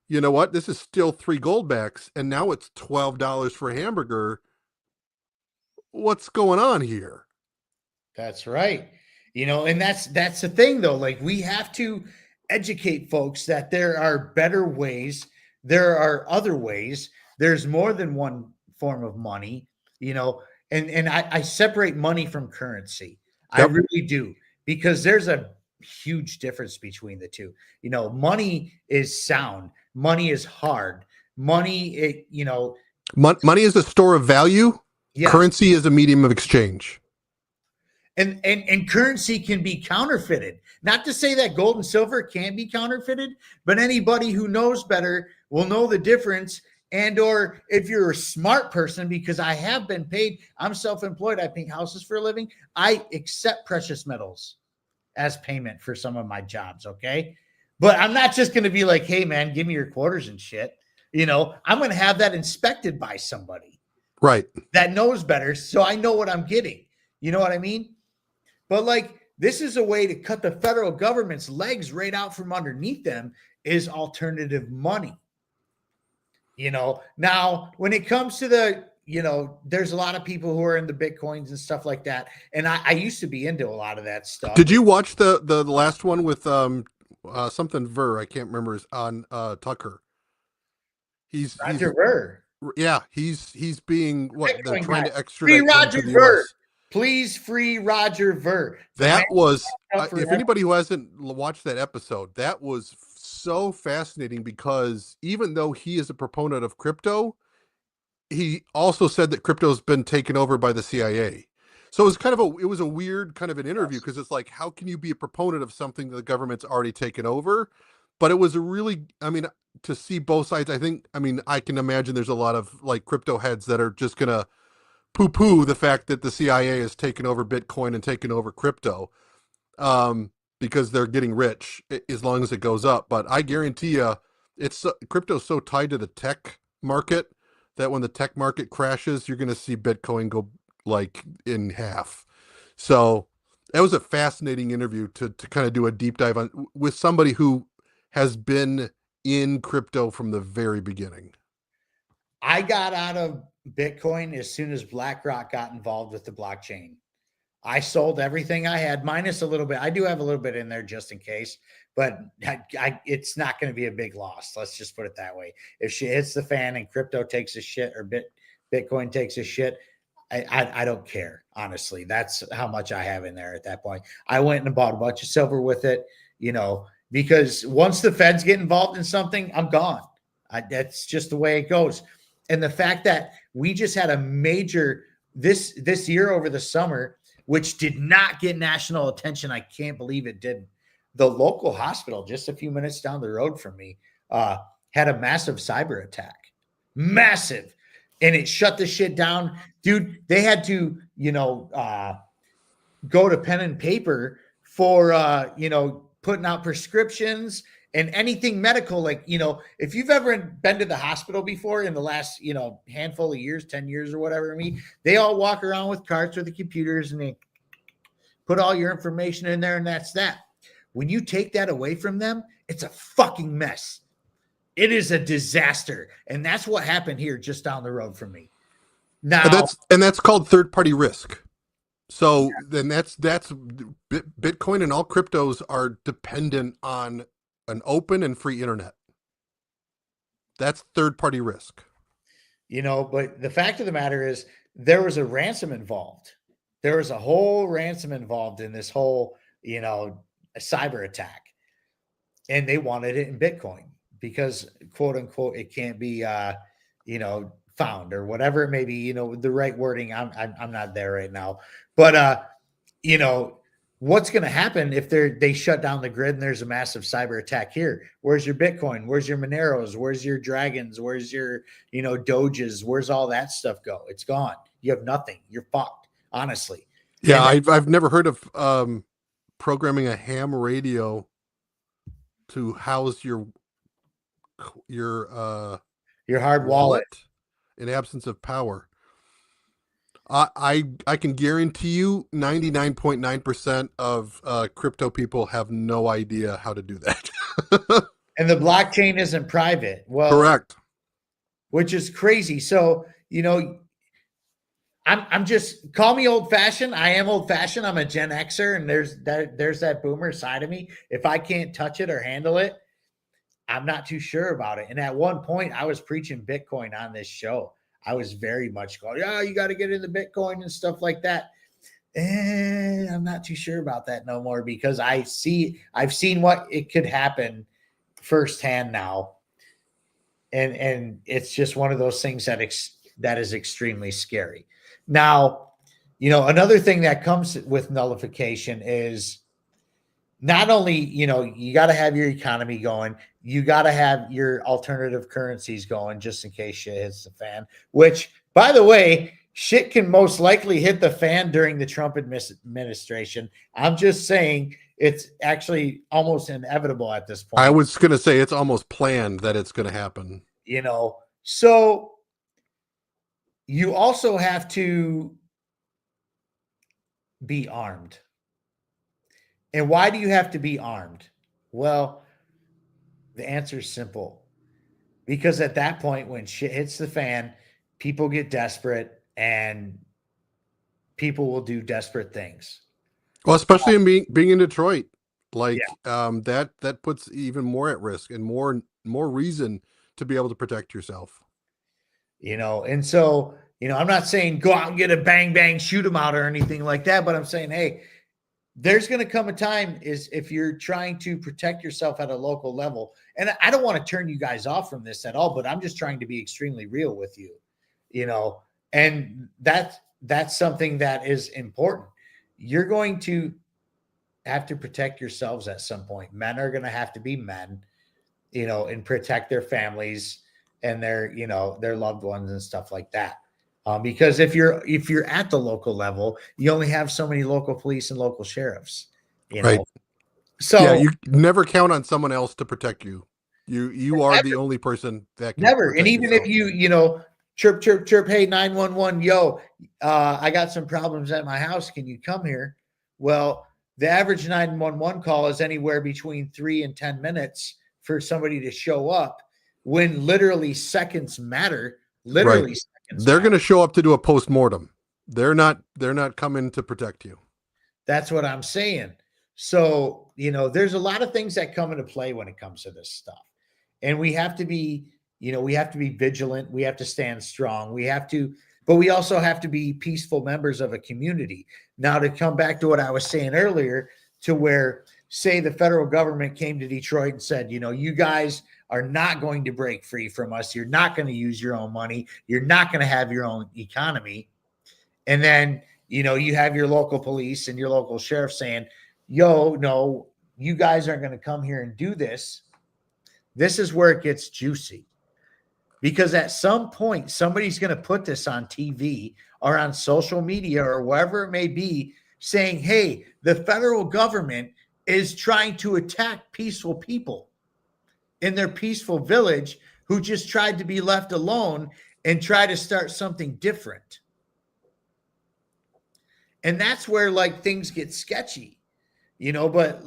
you know what, this is still 3 gold backs and now it's $12 for a hamburger. What's going on here? That's right. And that's the thing though. Like, we have to educate folks that there are better ways. There are other ways. There's more than one form of money, and I separate money from currency. Yep. I really do, because there's a huge difference between the two. Money is sound. Money is hard. Money, money is a store of value. Yeah. Currency is a medium of exchange. And currency can be counterfeited. Not to say that gold and silver can't be counterfeited, but anybody who knows better will know the difference. And or if you're a smart person, because I have been paid, I'm self-employed, I paint houses for a living, I accept precious metals as payment for some of my jobs, okay? But I'm not just going to be like, hey, man, give me your quarters and shit. I'm going to have that inspected by somebody Right. that knows better, so I know what I'm getting. You know what I mean? But like, this is a way to cut the federal government's legs right out from underneath them, is alternative money. Now when it comes to there's a lot of people who are into Bitcoins and stuff like that. And I used to be into a lot of that stuff. Did you watch the last one with something Ver? I can't remember, is on Tucker. Roger Ver. Yeah, he's being what Bitcoin they're trying guy. to extradite Free him Roger to the Ver. US. Please free Roger Ver. That was if anybody who hasn't watched that episode, that was so fascinating, because even though he is a proponent of crypto, he also said that crypto's been taken over by the CIA. So it was a weird kind of an interview, because it's like, how can you be a proponent of something that the government's already taken over? But it was a really, to see both sides. I can imagine there's a lot of like crypto heads that are just gonna poo-poo the fact that the CIA has taken over Bitcoin and taken over crypto, because they're getting rich as long as it goes up. But I guarantee you, crypto's so tied to the tech market that when the tech market crashes, you're going to see Bitcoin go like in half. So that was a fascinating interview to kind of do a deep dive on with somebody who has been in crypto from the very beginning. I got out of Bitcoin as soon as BlackRock got involved with the blockchain. I sold everything I had, minus a little bit. I do have a little bit in there just in case, but it's not going to be a big loss. Let's just put it that way. If shit hits the fan and crypto takes a shit, or Bitcoin takes a shit, I don't care. Honestly, that's how much I have in there at that point. I went and bought a bunch of silver with it, because once the feds get involved in something, I'm gone. That's just the way it goes. And the fact that we just had a major this year over the summer, which did not get national attention. I can't believe it didn't. The local hospital just a few minutes down the road from me had a massive cyber attack. Massive. And it shut the shit down. Dude, they had to, go to pen and paper for, putting out prescriptions and anything medical. Like, if you've ever been to the hospital before in the last, handful of years, 10 years or whatever, they all walk around with carts with the computers and they put all your information in there, and that's that. When you take that away from them, it's a fucking mess. It is a disaster. And that's what happened here just down the road from me. Now, that's called third-party risk. So then that's Bitcoin and all cryptos are dependent on an open and free internet. That's third-party risk. But the fact of the matter is there was a ransom involved. There was a whole ransom involved in this whole, a cyber attack. And they wanted it in Bitcoin because, quote unquote, it can't be, found or whatever it may be, the right wording. I'm not there right now. But, what's going to happen if they shut down the grid and there's a massive cyber attack here? Where's your Bitcoin? Where's your Moneros? Where's your Dragons? Where's your, Doges? Where's all that stuff go? It's gone. You have nothing. You're fucked, honestly. Yeah, I've never heard of programming a ham radio to house your hard wallet in absence of power. I can guarantee you 99.9% of crypto people have no idea how to do that. And the blockchain isn't private. Well, correct. Which is crazy. So, I'm just, call me old fashioned. I am old fashioned. I'm a Gen Xer, and there's that boomer side of me. If I can't touch it or handle it, I'm not too sure about it. And at one point I was preaching Bitcoin on this show. I was very much going, yeah, you got to get into Bitcoin and stuff like that. And I'm not too sure about that no more, because I've seen what it could happen firsthand now. And it's just one of those things that is extremely scary. Now, Another thing that comes with nullification is not only, you got to have your economy going, you got to have your alternative currencies going just in case shit hits the fan, which, by the way, shit can most likely hit the fan during the Trump administration. I'm just saying it's actually almost inevitable at this point. I was going to say it's almost planned that it's going to happen. So you also have to be armed. And why do you have to be armed? Well, the answer is simple. Because at that point, when shit hits the fan, people get desperate and people will do desperate things. Well, especially in being in Detroit, that puts even more at risk and more reason to be able to protect yourself. And so, I'm not saying go out and get a bang, bang, shoot them out or anything like that, but I'm saying, hey, there's going to come a time is if you're trying to protect yourself at a local level. And I don't want to turn you guys off from this at all, but I'm just trying to be extremely real with you, and that's something that is important. You're going to have to protect yourselves at some point. Men are going to have to be men, and protect their families and their loved ones and stuff like that. Because if you're at the local level, you only have so many local police and local sheriffs, right? So you never count on someone else to protect you. You are the only person that can never. And even yourself. If you chirp, chirp, chirp, hey, 911, yo, I got some problems at my house. Can you come here? Well, the average 911 call is anywhere between 3 and 10 minutes for somebody to show up, when literally seconds matter. Literally. Right. They're going to show up to do a post-mortem. They're not coming to protect you. That's what I'm saying. So, there's a lot of things that come into play when it comes to this stuff. And we have to be, vigilant. We have to stand strong. But we also have to be peaceful members of a community. Now, to come back to what I was saying earlier, to where, say, the federal government came to Detroit and said, you guys are not going to break free from us. You're not going to use your own money. You're not going to have your own economy. And then, you have your local police and your local sheriff saying, yo, no, you guys aren't going to come here and do this. This is where it gets juicy. Because at some point, somebody's going to put this on TV or on social media or wherever it may be, saying, hey, the federal government is trying to attack peaceful people in their peaceful village who just tried to be left alone and try to start something different. And that's where things get sketchy, but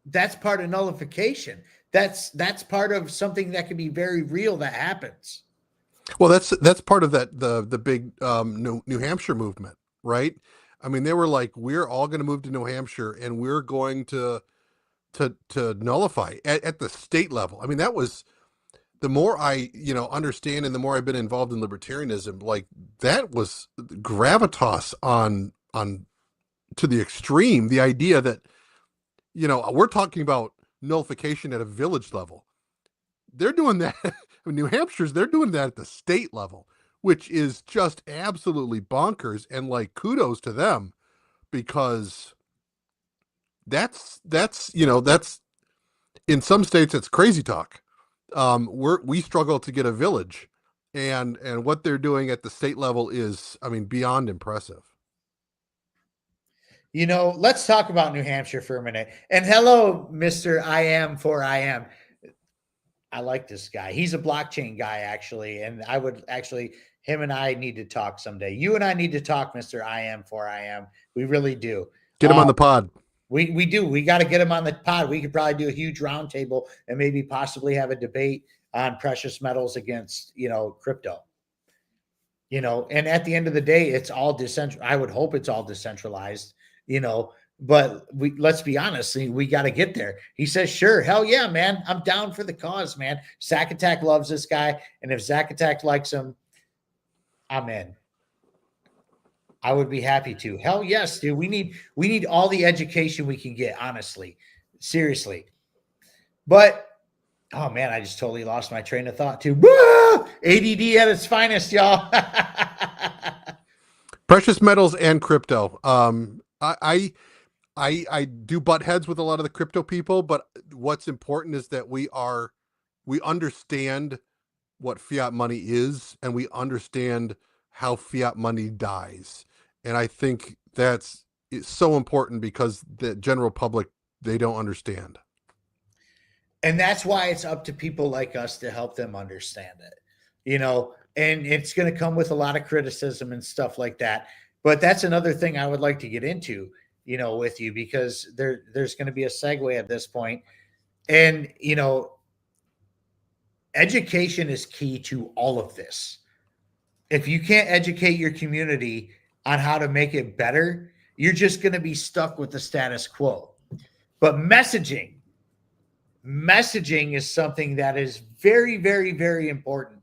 that's part of nullification. That's part of something that can be very real that happens. Well, that's part of the big New Hampshire movement, right? I mean, they were like, we're all going to move to New Hampshire and we're going to nullify at the state level. I mean, that was, the more I understand and the more I've been involved in libertarianism, that was gravitas on to the extreme. The idea that we're talking about nullification at a village level. They're doing that in New Hampshire's. They're doing that at the state level, which is just absolutely bonkers. And kudos to them, because that's in some states it's crazy talk. We struggle to get a village, and what they're doing at the state level is, beyond impressive. Let's talk about New Hampshire for a minute. And hello, Mr. I am. I like this guy. He's a blockchain guy, actually. And him and I need to talk someday. You and I need to talk, Mr. I am. We really do. Get him on the pod. We do. We got to get him on the pod. We could probably do a huge roundtable and maybe possibly have a debate on precious metals against, crypto. And at the end of the day, it's all decentralized. I would hope it's all decentralized, but let's be honest, we got to get there. He says, sure. Hell yeah, man. I'm down for the cause, man. Zack Attack loves this guy. And if Zack Attack likes him, I'm in. I would be happy to. Hell yes, dude. We need all the education we can get, honestly. Seriously. But, oh man, I just totally lost my train of thought too. ADD at its finest, y'all. Precious metals and crypto. I do butt heads with a lot of the crypto people, but what's important is that we understand what fiat money is, and we understand how fiat money dies. And I think it's so important because the general public, they don't understand. And that's why it's up to people like us to help them understand it, and it's going to come with a lot of criticism and stuff like that. But that's another thing I would like to get into, with you, because there's going to be a segue at this point. And, education is key to all of this. If you can't educate your community on how to make it better, you're just going to be stuck with the status quo. But messaging is something that is very, very, very important.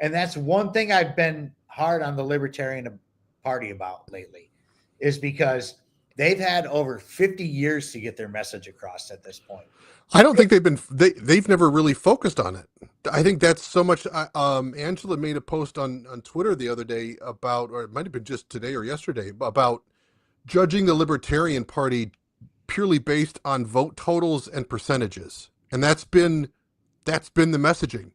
And that's one thing I've been hard on the Libertarian Party about lately, is because they've had over 50 years to get their message across at this point. I don't think they've never really focused on it. I think that's so much. Angela made a post on Twitter the other day about, or it might have been just today or yesterday, about judging the Libertarian Party purely based on vote totals and percentages. And that's been the messaging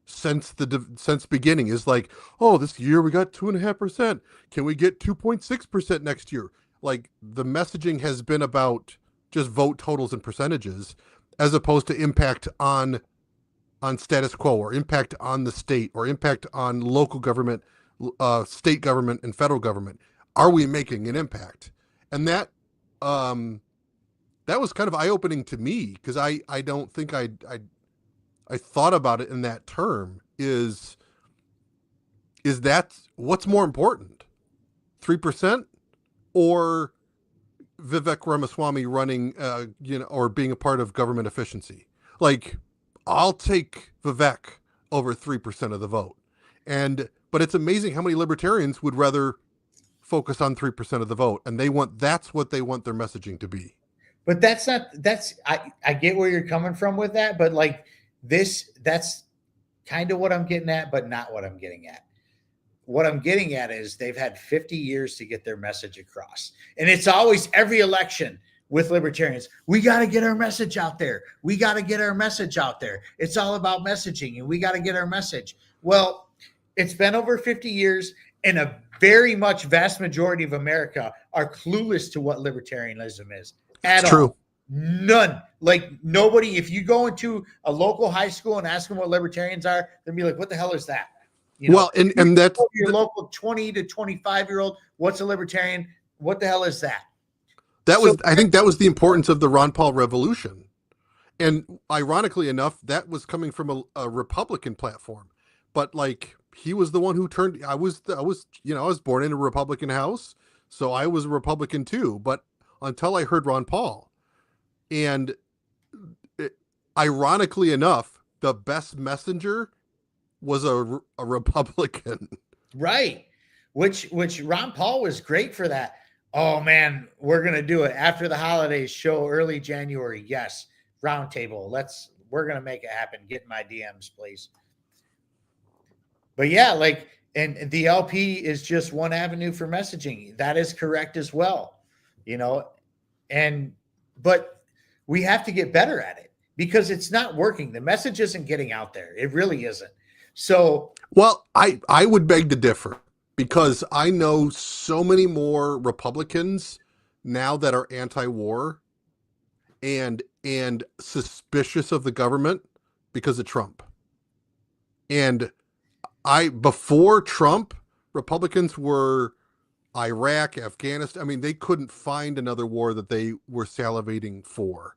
since beginning, is like, oh, this year we got 2.5%. Can we get 2.6% next year? Like, the messaging has been about just vote totals and percentages, as opposed to impact on status quo, or impact on the state, or impact on local government, state government, and federal government. Are we making an impact? And that was kind of eye-opening to me, because I don't think I thought about it in that term. Is that what's more important, 3% or Vivek Ramaswamy running, or being a part of government efficiency? Like, I'll take Vivek over 3% of the vote. But it's amazing how many libertarians would rather focus on 3% of the vote, and that's what they want their messaging to be. But I get where you're coming from with that, but like that's kind of what I'm getting at, but not what I'm getting at. What I'm getting at is they've had 50 years to get their message across. And it's always every election with libertarians. We got to get our message out there. We got to get our message out there. It's all about messaging, and we got to get our message. Well, it's been over 50 years, and a very much vast majority of America are clueless to what libertarianism is at all. True. None. Like, nobody. If you go into a local high school and ask them what libertarians are, they'll be like, what the hell is that? Well, and that's your local 20 to 25-year-old. What's a libertarian? What the hell is that? I think that was the importance of the Ron Paul revolution. And ironically enough, that was coming from a Republican platform. But like, he was the one who turned, I was born in a Republican house, so I was a Republican too. But until I heard Ron Paul, and ironically enough, the best messenger was a Republican. Right. Which Ron Paul was great for that. Oh man, we're going to do it after the holidays show, early January. Yes. Roundtable. We're going to make it happen. Get in my DMs, please. But yeah, like, and the LP is just one avenue for messaging. That is correct as well, but we have to get better at it, because it's not working. The message isn't getting out there. It really isn't. So, well, I would beg to differ, because I know so many more Republicans now that are anti-war and suspicious of the government because of Trump. And before Trump, Republicans were Iraq, Afghanistan. I mean, they couldn't find another war that they were salivating for.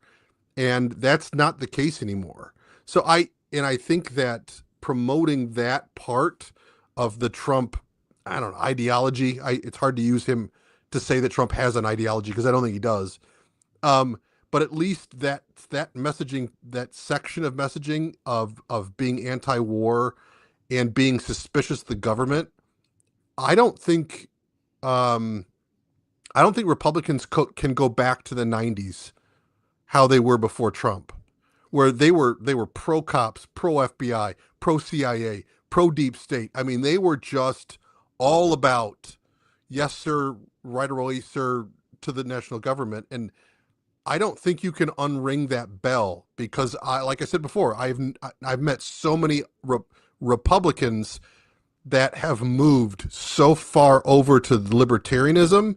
And that's not the case anymore. So I think that promoting that part of the Trump, I don't know, ideology. It's hard to use him to say that Trump has an ideology, because I don't think he does. But at least that messaging, that section of messaging of being anti-war and being suspicious of the government, I don't think Republicans can go back to the 90s, how they were before Trump, where they were pro cops, pro FBI, pro CIA, pro deep state. I mean, they were just all about, yes, sir, right away, sir, to the national government. And I don't think you can unring that bell because like I said before, I've met so many Republicans that have moved so far over to libertarianism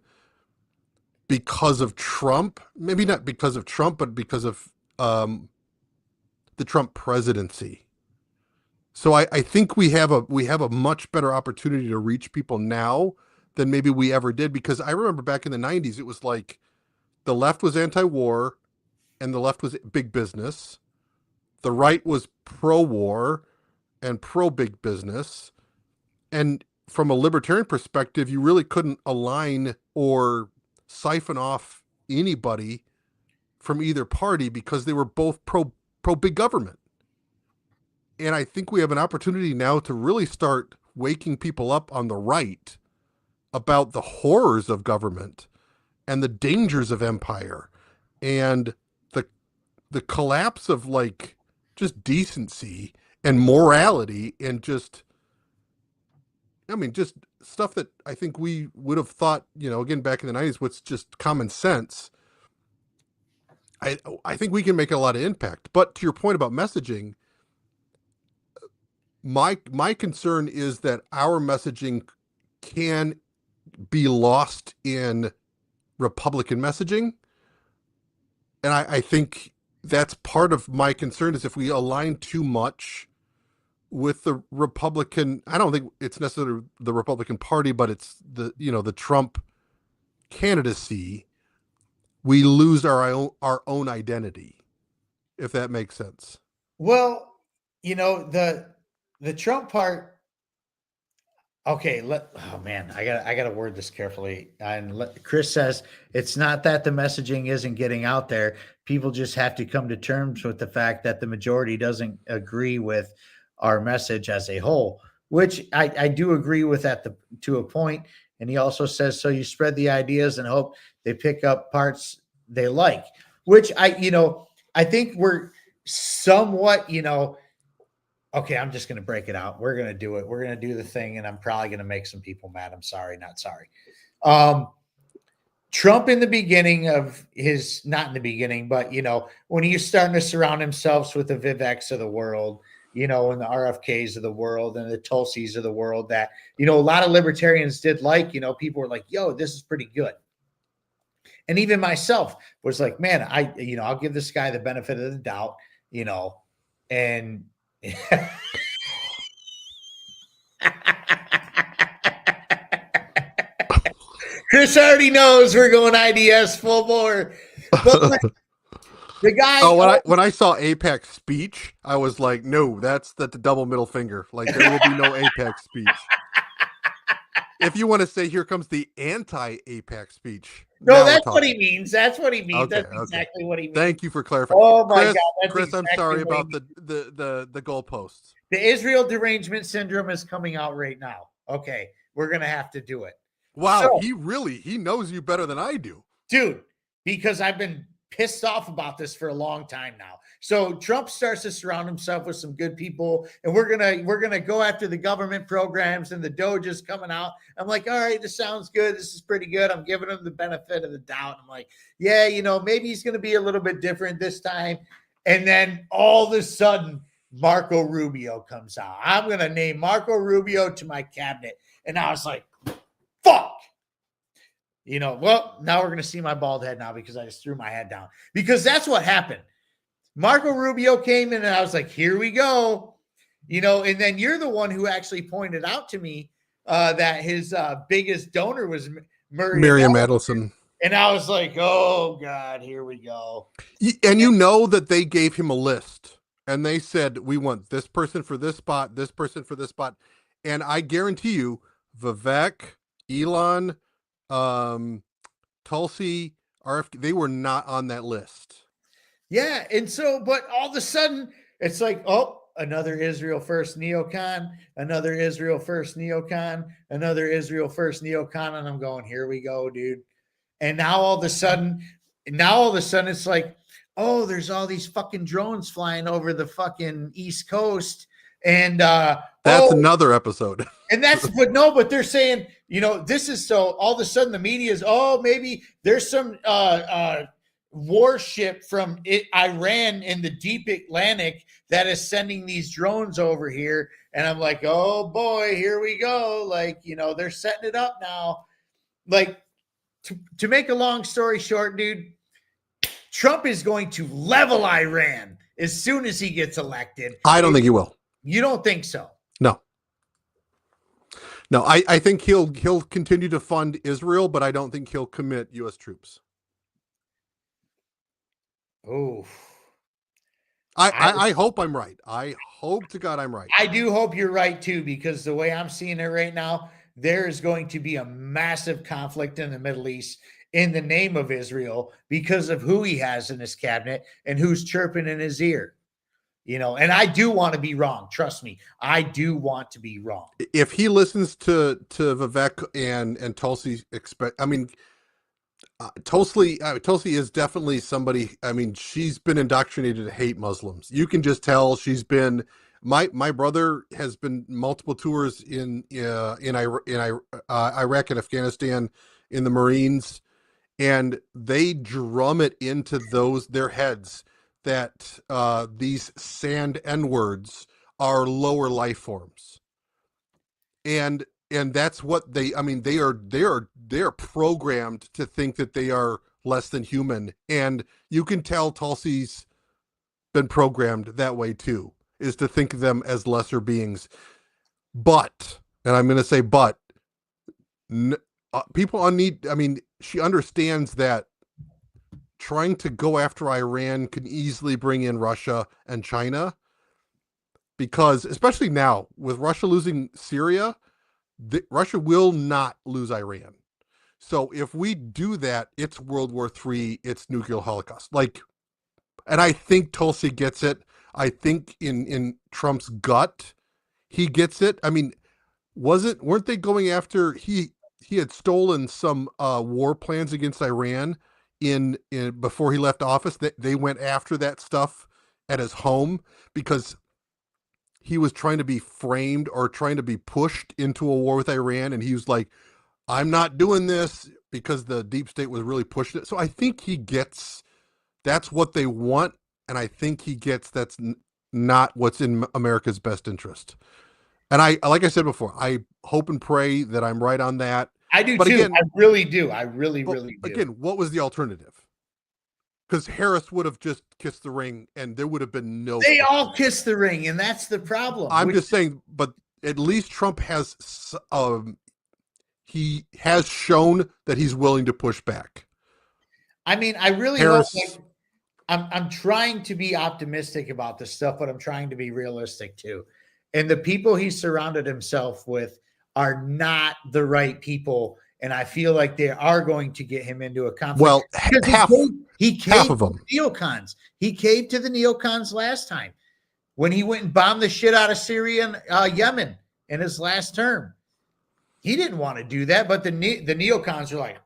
because of Trump. Maybe not because of Trump, but because of the Trump presidency. So I think we have a much better opportunity to reach people now than maybe we ever did, because I remember back in the 90s, it was like the left was anti-war and the left was big business. The right was pro-war and pro-big business. And from a libertarian perspective, you really couldn't align or siphon off anybody from either party because they were both pro big government. And I think we have an opportunity now to really start waking people up on the right about the horrors of government and the dangers of empire and the collapse of like just decency and morality and just stuff that I think we would have thought, again, back in the 90s, what's just common sense. I think we can make a lot of impact. But to your point about messaging, my concern is that our messaging can be lost in Republican messaging. And I think that's part of my concern, is if we align too much with the Republican, I don't think it's necessarily the Republican Party, but it's the Trump candidacy, we lose our own identity, if that makes sense. Well, the Trump part. Okay, oh man, I got to word this carefully. And Chris says it's not that the messaging isn't getting out there. People just have to come to terms with the fact that the majority doesn't agree with our message as a whole, which I do agree with to a point. And he also says, so you spread the ideas and hope they pick up parts they like, which I think we're somewhat, okay, I'm just going to break it out. We're going to do it. We're going to do the thing, and I'm probably going to make some people mad. I'm sorry, not sorry. Trump in the beginning of not in the beginning, but, when he's starting to surround himself with the Viveks of the world, and the RFKs of the world and the Tulsis of the world that, a lot of libertarians did like, people were like, yo, this is pretty good. And even myself was like, man, I'll give this guy the benefit of the doubt, and Chris already knows we're going IDS full bore. But the guy. When I saw Apex speech, I was like, no, that's the double middle finger. Like, there will be no Apex speech. If you want to say, here comes the anti-Apex speech. No, that's what he means. That's what he means. Okay, that's exactly what he means. Thank you for clarifying. Oh my God, Chris, exactly, I'm sorry about the goalposts. The Israel derangement syndrome is coming out right now. Okay, we're gonna have to do it. Wow, so, he knows you better than I do, dude. Because I've been pissed off about this for a long time now. So Trump starts to surround himself with some good people, and we're gonna go after the government programs, and the Doge is coming out. I'm like, all right, this sounds good. This is pretty good. I'm giving him the benefit of the doubt. I'm like, yeah, maybe he's gonna be a little bit different this time. And then all of a sudden, Marco Rubio comes out. I'm gonna name Marco Rubio to my cabinet, and I was like, fuck. Well, now we're going to see my bald head now because I just threw my head down. Because that's what happened. Marco Rubio came in, and I was like, here we go. And then you're the one who actually pointed out to me that his biggest donor was Miriam Adelson. And I was like, oh, God, here we go. And that they gave him a list. And they said, we want this person for this spot, this person for this spot. And I guarantee you, Vivek, Elon, Tulsi, RFK, they were not on that list. Yeah, and so, but all of a sudden, it's like, oh, another Israel first neocon, another Israel first neocon, another Israel first neocon, and I'm going, here we go, dude. And now all of a sudden, it's like, oh, there's all these fucking drones flying over the fucking East Coast, And that's another episode. And but they're saying, this is so all of a sudden the media is, maybe there's some warship from Iran in the deep Atlantic that is sending these drones over here. And I'm like, oh boy, here we go. Like, they're setting it up now. Like, to make a long story short, dude, Trump is going to level Iran as soon as he gets elected. I don't think he will. You don't think so? No, I think he'll continue to fund Israel, but I don't think he'll commit U.S. troops. Oh, I hope I'm right. I hope to God I'm right. I do hope you're right too, because the way I'm seeing it right now, there is going to be a massive conflict in the Middle East in the name of Israel because of who he has in his cabinet and who's chirping in his ear. And I do want to be wrong. Trust me, I do want to be wrong. If he listens to Vivek and Tulsi, Tulsi is definitely somebody. I mean, she's been indoctrinated to hate Muslims. You can just tell she's been. My brother has been multiple tours in Iraq and Afghanistan in the Marines, and they drum it into their heads that these sand N-words are lower life forms, and that's what they are programmed to think that they are less than human, and you can tell Tulsi's been programmed that way too, is to think of them as lesser beings. But, and I'm going to say people need, she understands that trying to go after Iran can easily bring in Russia and China, because especially now with Russia losing Syria, Russia will not lose Iran. So if we do that, it's World War III, it's nuclear holocaust. And I think Tulsi gets it. I think in Trump's gut, he gets it. I mean, weren't they going after, he had stolen some war plans against Iran in before he left office. They went after that stuff at his home because he was trying to be framed or trying to be pushed into a war with Iran. And he was like, I'm not doing this, because the deep state was really pushing it. So I think he gets that's what they want. And I think he gets that's not what's in America's best interest. And like I said before, I hope and pray that I'm right on that. I do too. Again, I really do. I really do. Again, what was the alternative? Because Harris would have just kissed the ring and there would have been no. They all kissed the ring, and that's the problem. I'm just saying, but at least Trump has he has shown that he's willing to push back. I mean, I really hope. I'm trying to be optimistic about this stuff, but I'm trying to be realistic too. And the people he surrounded himself with are not the right people. And I feel like they are going to get him into a conflict. Well, he caved half of them. To the neocons. He caved to the neocons last time when he went and bombed the shit out of Syria and Yemen in his last term. He didn't want to do that, but the neocons are like.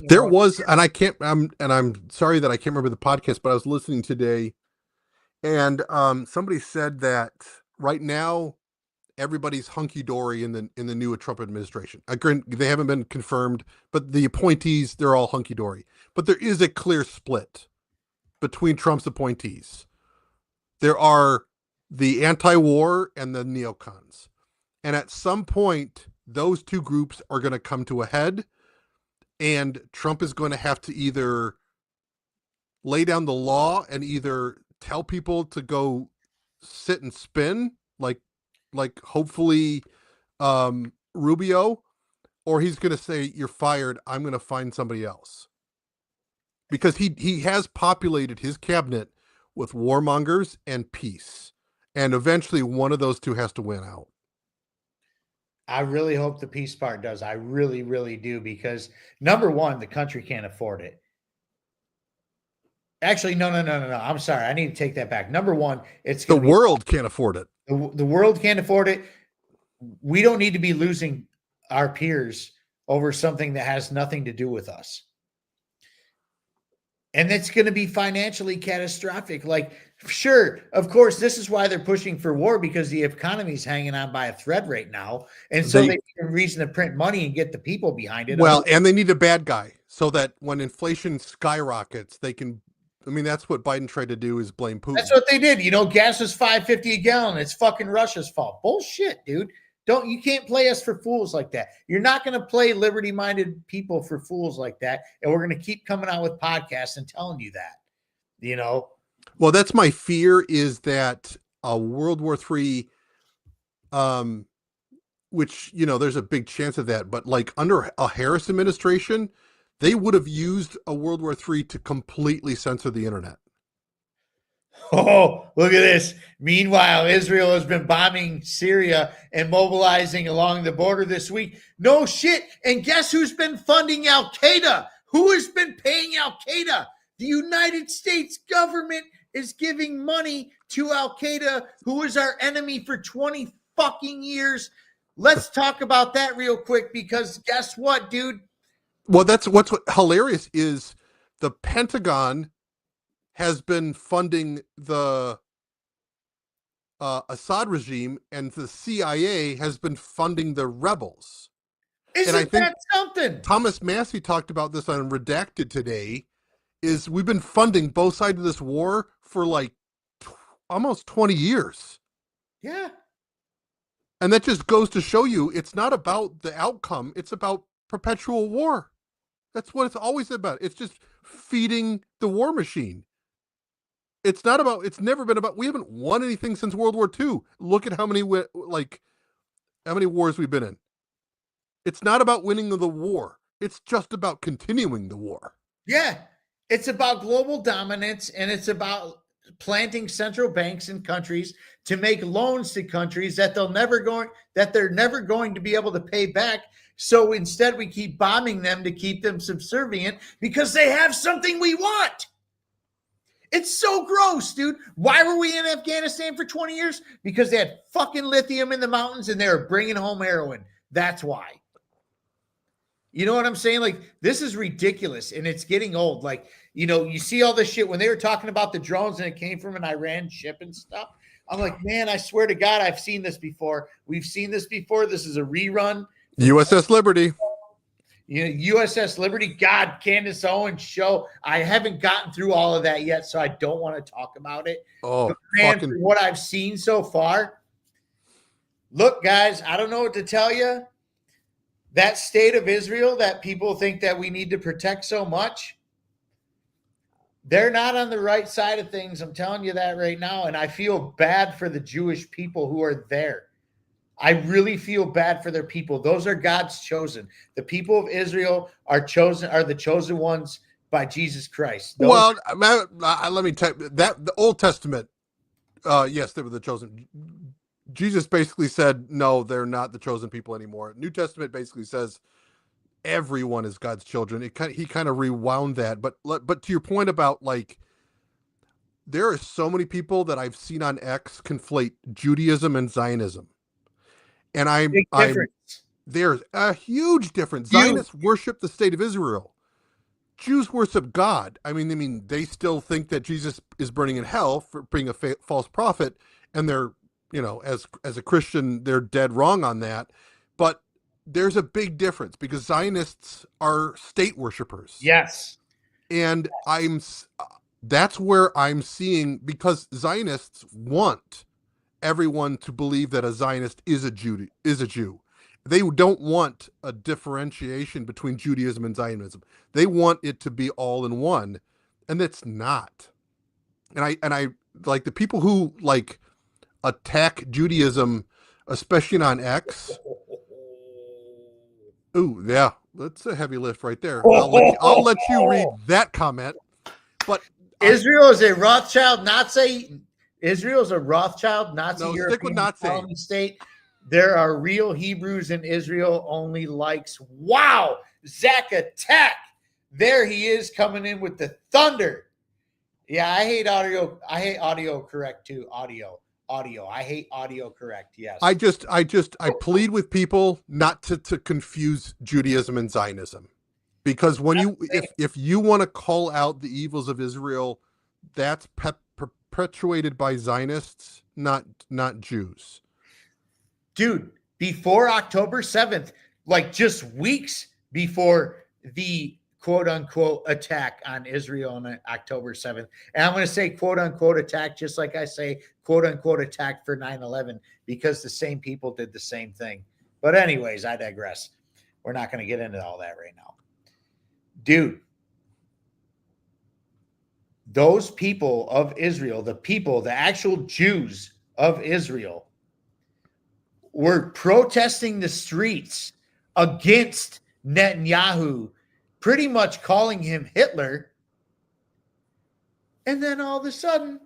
There was, and I'm sorry that I can't remember the podcast, but I was listening today, and somebody said that right now everybody's hunky dory in the new Trump administration. Again, they haven't been confirmed, but the appointees, they're all hunky dory. But there is a clear split between Trump's appointees. There are the anti-war and the neocons, and at some point, those two groups are going to come to a head. And Trump is going to have to either lay down the law and either tell people to go sit and spin, like hopefully Rubio, or he's going to say, you're fired, I'm going to find somebody else. Because he has populated his cabinet with warmongers and peace. And eventually one of those two has to win out. I really hope the peace part does. I really, really do, because number one, the country can't afford it. Actually, no. I'm sorry. I need to take that back. Number one, it's the world can't afford it. The world can't afford it. We don't need to be losing our peers over something that has nothing to do with us. And it's going to be financially catastrophic. Like Sure, of course, this is why they're pushing for war, because the economy's hanging on by a thread right now. And so they need a reason to print money and get the people behind it. Well, and they need a bad guy so that when inflation skyrockets, they can. I mean, that's what Biden tried to do, is blame Putin. That's what they did. Gas was $5.50 a gallon. It's fucking Russia's fault. Bullshit, dude. You can't play us for fools like that. You're not going to play liberty-minded people for fools like that. And we're going to keep coming out with podcasts and telling you that, Well, that's my fear, is that World War III, which, there's a big chance of that, but like under a Harris administration, they would have used a World War III to completely censor the internet. Oh, look at this. Meanwhile, Israel has been bombing Syria and mobilizing along the border this week. No shit. And guess who's been funding Al-Qaeda? Who has been paying Al-Qaeda? The United States government is giving money to Al-Qaeda, who is our enemy for 20 fucking years. Let's talk about that real quick, because guess what, dude? Well, what's hilarious is the Pentagon has been funding the Assad regime, and the CIA has been funding the rebels. Isn't that something? Thomas Massey talked about this on Redacted today, is we've been funding both sides of this war for like almost 20 years. Yeah. And that just goes to show you, it's not about the outcome. It's about perpetual war. That's what it's always about. It's just feeding the war machine. It's never been about, we haven't won anything since World War II. Look at how many wars we've been in. It's not about winning the war. It's just about continuing the war. Yeah. It's about global dominance, and it's about planting central banks in countries to make loans to countries that they're never going to be able to pay back. So instead, we keep bombing them to keep them subservient, because they have something we want. It's so gross, dude. Why were we in Afghanistan for 20 years? Because they had fucking lithium in the mountains and they were bringing home heroin. That's why. You know what I'm saying? Like, this is ridiculous, and it's getting old. Like, you see all this shit when they were talking about the drones and it came from an Iran ship and stuff. I'm like, man, I swear to God, I've seen this before. We've seen this before. This is a rerun. USS Liberty. USS Liberty. God, Candace Owens show. I haven't gotten through all of that yet, so I don't want to talk about it. Oh, but man, for what I've seen so far, look, guys, I don't know what to tell you. That state of Israel that people think that we need to protect so much, they're not on the right side of things. I'm telling you that right now. And I feel bad for the Jewish people who are there. I really feel bad for their people. Those are God's chosen. The people of Israel are the chosen ones by Jesus Christ. Let me tell you that the Old Testament, yes, they were the chosen. Jesus basically said, no, they're not the chosen people anymore. New Testament basically says everyone is God's children. He kind of rewound that. But to your point about, like, there are so many people that I've seen on X conflate Judaism and Zionism. And there's a huge difference. Zionists worship the state of Israel. Jews worship God. I mean, they still think that Jesus is burning in hell for being a false prophet, and they're, as a Christian, they're dead wrong on that. But there's a big difference, because Zionists are state worshipers. Yes. And that's where I'm seeing, because Zionists want everyone to believe that a Zionist is a Jew. They don't want a differentiation between Judaism and Zionism. They want it to be all in one, and it's not. And I like the people who like attack Judaism, especially on X. Ooh, yeah, that's a heavy lift right there. I'll let you read that comment. But Israel is a Rothschild Nazi. Israel is a Rothschild Nazi European colony state. There are real Hebrews in Israel. Only likes. Wow, Zach Attack. There he is, coming in with the thunder. Yeah, I hate audio. I hate audio correct too. Audio. I hate audio correct. Yes. I plead with people not to confuse Judaism and Zionism, because when if you want to call out the evils of Israel, that's perpetuated by Zionists, not Jews. Dude, before October 7th, like just weeks before the quote unquote attack on Israel on October 7th. And I'm going to say quote unquote attack, just like I say quote unquote attack for 9/11, because the same people did the same thing. But, anyways, I digress. We're not going to get into all that right now. Dude, those people of Israel, the actual Jews of Israel, were protesting the streets against Netanyahu, pretty much calling him Hitler. And then all of a sudden,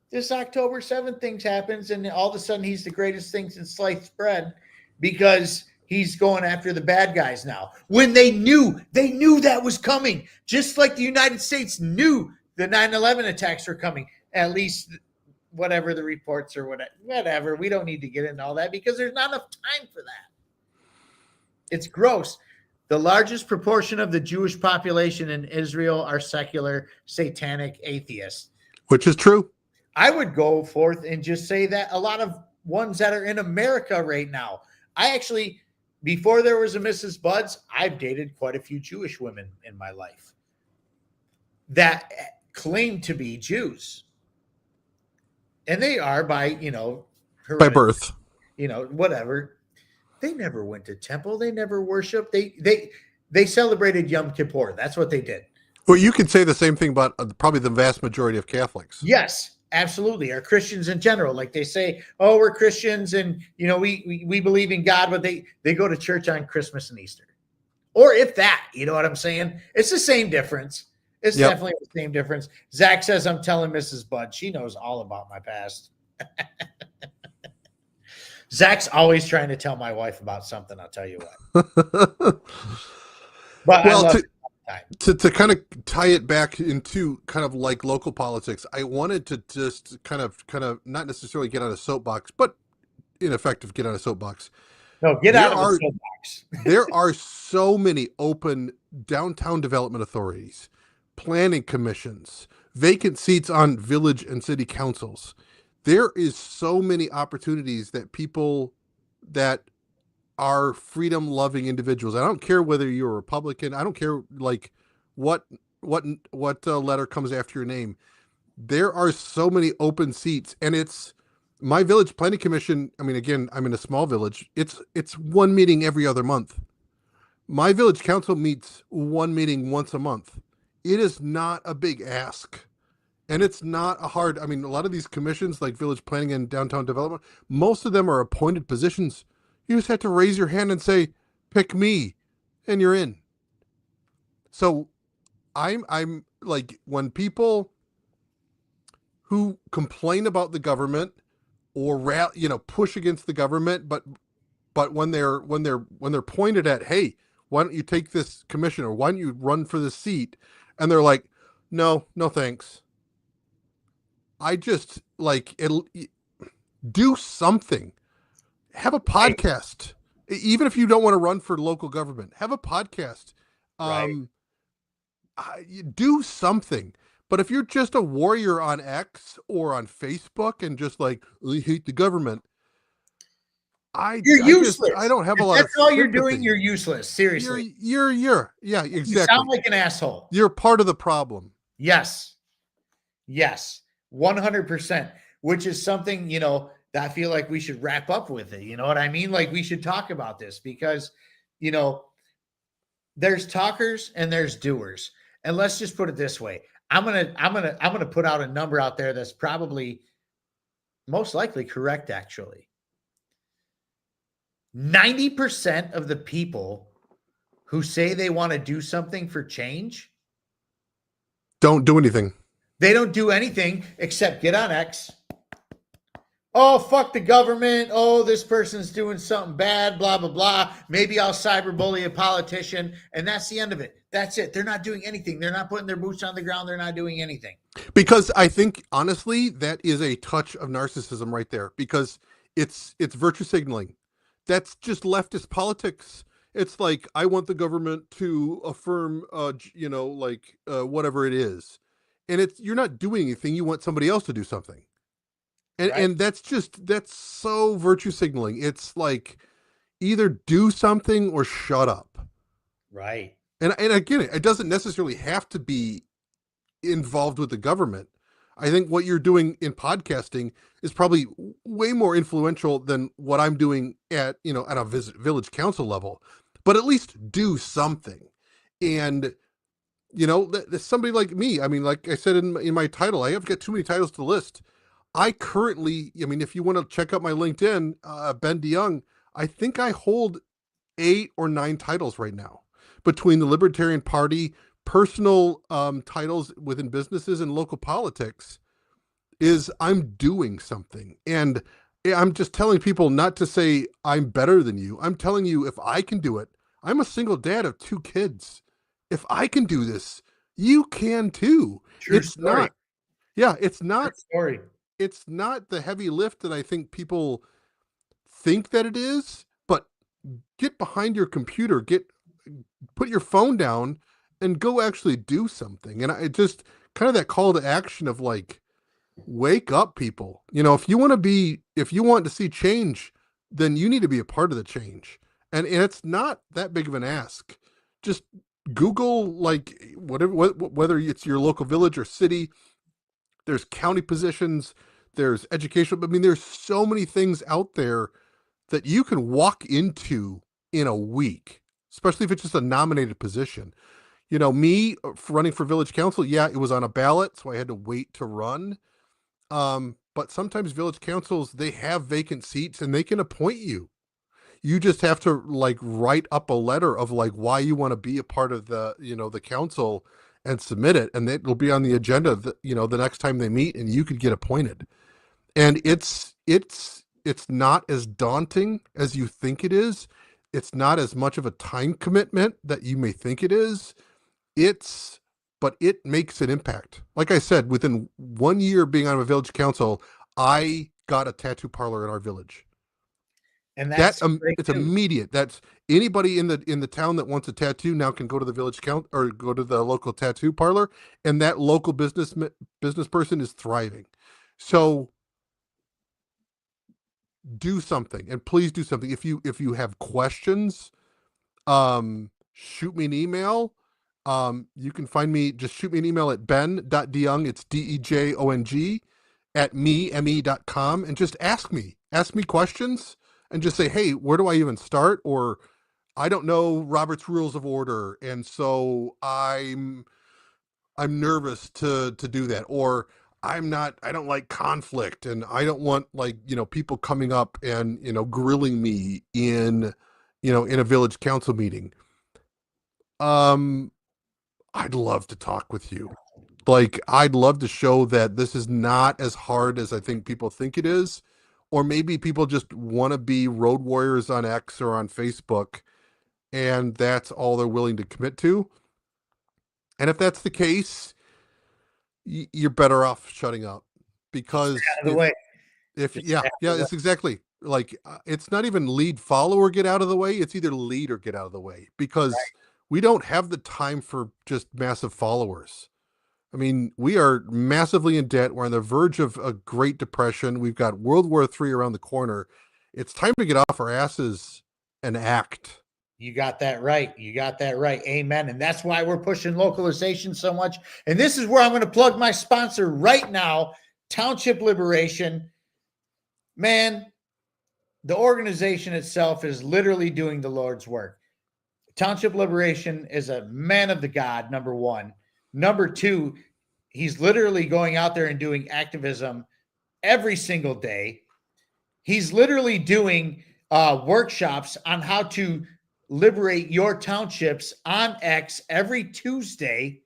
this October 7th thing happens, and all of a sudden he's the greatest thing since sliced bread because he's going after the bad guys now. When they knew that was coming, just like the United States knew the 9/11 attacks were coming, at least whatever the reports or whatever. We don't need to get into all that because there's not enough time for that. It's gross. The largest proportion of the Jewish population in Israel are secular, satanic atheists. Which is true. I would go forth and just say that a lot of ones that are in America right now. I actually, before there was a Mrs. Buds, I've dated quite a few Jewish women in my life that claim to be Jews. And they are by birth, whatever. They never went to temple. They never worshiped. They celebrated Yom Kippur. That's what they did. Well, you can say the same thing about probably the vast majority of Catholics. Yes, absolutely. Or Christians in general. Like they say, oh, we're Christians and, we believe in God, but they go to church on Christmas and Easter. Or if that, you know what I'm saying? It's the same difference. It's definitely the same difference. Zach says, I'm telling Mrs. Bud. She knows all about my past. Zach's always trying to tell my wife about something. I'll tell you what. But well, to kind of tie it back into kind of like local politics, I wanted to just kind of not necessarily get on a soapbox, but in effect, get on a soapbox. No, get out of the soapbox. There are so many open downtown development authorities, planning commissions, vacant seats on village and city councils. There is so many opportunities that people that are freedom-loving individuals. I don't care whether you're a Republican. I don't care like what letter comes after your name. There are so many open seats, and it's my village planning commission. I mean, again, I'm in a small village. It's one meeting every other month. My village council meets one meeting once a month. It is not a big ask. And it's not a hard, I mean, a lot of these commissions like village planning and downtown development, most of them are appointed positions. You just have to raise your hand and say, pick me, and you're in. So I'm like, when people who complain about the government or push against the government, but when they're pointed at, hey, why don't you take this commission or why don't you run for this seat? And they're like, no thanks. I just like do something. Have a podcast, even if you don't want to run for local government. Have a podcast. Do something. But if you're just a warrior on X or on Facebook and just like we hate the government, you're useless. I don't have a lot. That's all you're doing. You're useless. Seriously. You're yeah, exactly. You sound like an asshole. You're part of the problem. Yes. 100%, which is something, that I feel like we should wrap up with it. You know what I mean? Like we should talk about this because, there's talkers and there's doers. And let's just put it this way. I'm going to put out a number out there that's probably most likely correct. Actually, 90% of the people who say they want to do something for change don't do anything. They don't do anything except get on X. Oh, fuck the government. Oh, this person's doing something bad, blah, blah, blah. Maybe I'll cyberbully a politician. And that's the end of it. That's it. They're not doing anything. They're not putting their boots on the ground. They're not doing anything. Because I think, honestly, that is a touch of narcissism right there. Because it's virtue signaling. That's just leftist politics. It's like, I want the government to affirm, whatever it is. and you're not doing anything. You want somebody else to do something. And that's so virtue signaling. It's like either do something or shut up. Right. And again, it doesn't necessarily have to be involved with the government. I think what you're doing in podcasting is probably way more influential than what I'm doing at a village council level. But at least do something. And somebody like me, I mean, like I said in my title, I have got too many titles to list. I currently, I mean, if you want to check out my LinkedIn, Ben DeJong, I think I hold 8 or 9 titles right now between the Libertarian Party, personal titles within businesses, and local politics. Is I'm doing something. And I'm just telling people not to say I'm better than you. I'm telling you, if I can do it, I'm a single dad of 2 kids. If I can do this, you can too. True It's story. not, yeah, it's not, True story. it's not the heavy lift that I think people think that it is, but get behind your computer, put your phone down and go actually do something. And I just kind of that call to action of like, wake up, people. If you want to see change, then you need to be a part of the change. And it's not that big of an ask. Just Google, like, whether it's your local village or city, there's county positions, there's educational. I mean, there's so many things out there that you can walk into in a week, especially if it's just a nominated position. Me running for village council, yeah, it was on a ballot, so I had to wait to run. But sometimes village councils, they have vacant seats and they can appoint you. You just have to like write up a letter of like why you want to be a part of the council and submit it. And it will be on the agenda, the next time they meet, and you could get appointed. And it's not as daunting as you think it is. It's not as much of a time commitment that you may think it is. But it makes an impact. Like I said, within 1 year being on a village council, I got a tattoo parlor in our village. And that's it's immediate. That's anybody in the town that wants a tattoo now can go to the village council or go to the local tattoo parlor, and that local business person is thriving. So do something, and please do something. If you have questions, shoot me an email. You can find me, just shoot me an email at ben.dejong, it's DEJONG, at me.com, and just ask me questions, and just say, hey, where do I even start? Or I don't know Robert's Rules of Order, and so I'm nervous to do that. Or I don't like conflict, and I don't want people coming up and grilling me in a village council meeting. I'd love to talk with you. Like, I'd love to show that this is not as hard as I think people think it is. Or maybe people just want to be road warriors on X or on Facebook, and that's all they're willing to commit to. And if that's the case, you're better off shutting up, because it's exactly like, it's not even lead, follow, or get out of the way. It's either lead or get out of the way, because we don't have the time for just massive followers. I mean, we are massively in debt. We're on the verge of a Great Depression. We've got World War III around the corner. It's time to get off our asses and act. You got that right. Amen. And that's why we're pushing localization so much. And this is where I'm going to plug my sponsor right now, Township Liberation. Man, the organization itself is literally doing the Lord's work. Township Liberation is a man of the God, number one. Number two, he's literally going out there and doing activism every single day. He's literally doing workshops on how to liberate your townships on X every Tuesday,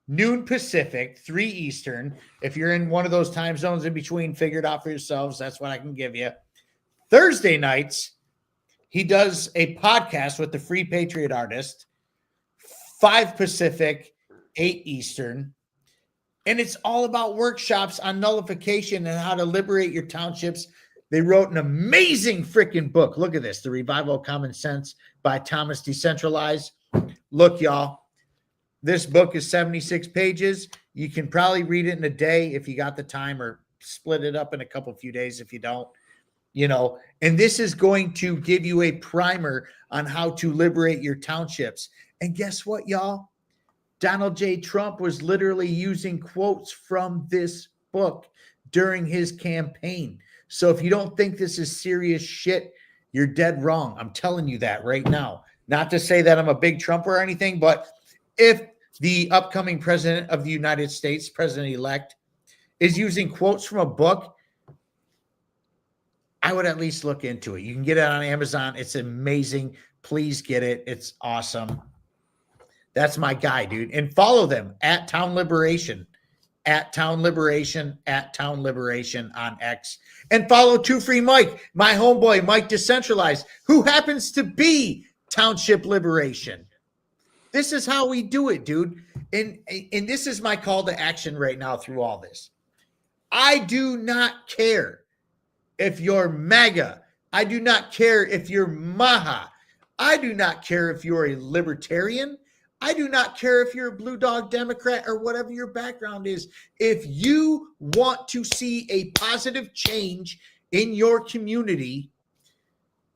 noon Pacific, 3 Eastern. If you're in one of those time zones in between, figure it out for yourselves. That's what I can give you. Thursday nights, he does a podcast with the Free Patriot Artist, 5 Pacific, 8 Eastern. And it's all about workshops on nullification and how to liberate your townships. They wrote an amazing freaking book. Look at this, The Revival of Common Sense by Thomas Decentralized. Look, y'all, this book is 76 pages. You can probably read it in a day if you got the time, or split it up in a few days if you don't. And this is going to give you a primer on how to liberate your townships. And guess what, y'all? Donald J. Trump was literally using quotes from this book during his campaign. So if you don't think this is serious shit, you're dead wrong. I'm telling you that right now. Not to say that I'm a big Trumper or anything, but if the upcoming president of the United States, president-elect, is using quotes from a book, I would at least look into it. You can get it on Amazon. It's amazing. Please get it. It's awesome. That's my guy, dude. And follow them at Town Liberation, at Town Liberation, at Town Liberation on X. And follow Two Free Mike, my homeboy, Mike Decentralized, who happens to be Township Liberation. This is how we do it, dude. And this is my call to action right now through all this. I do not care if you're MAGA. I do not care if you're MAHA. I do not care if you're a libertarian. I do not care if you're a blue dog Democrat or whatever your background is. If you want to see a positive change in your community,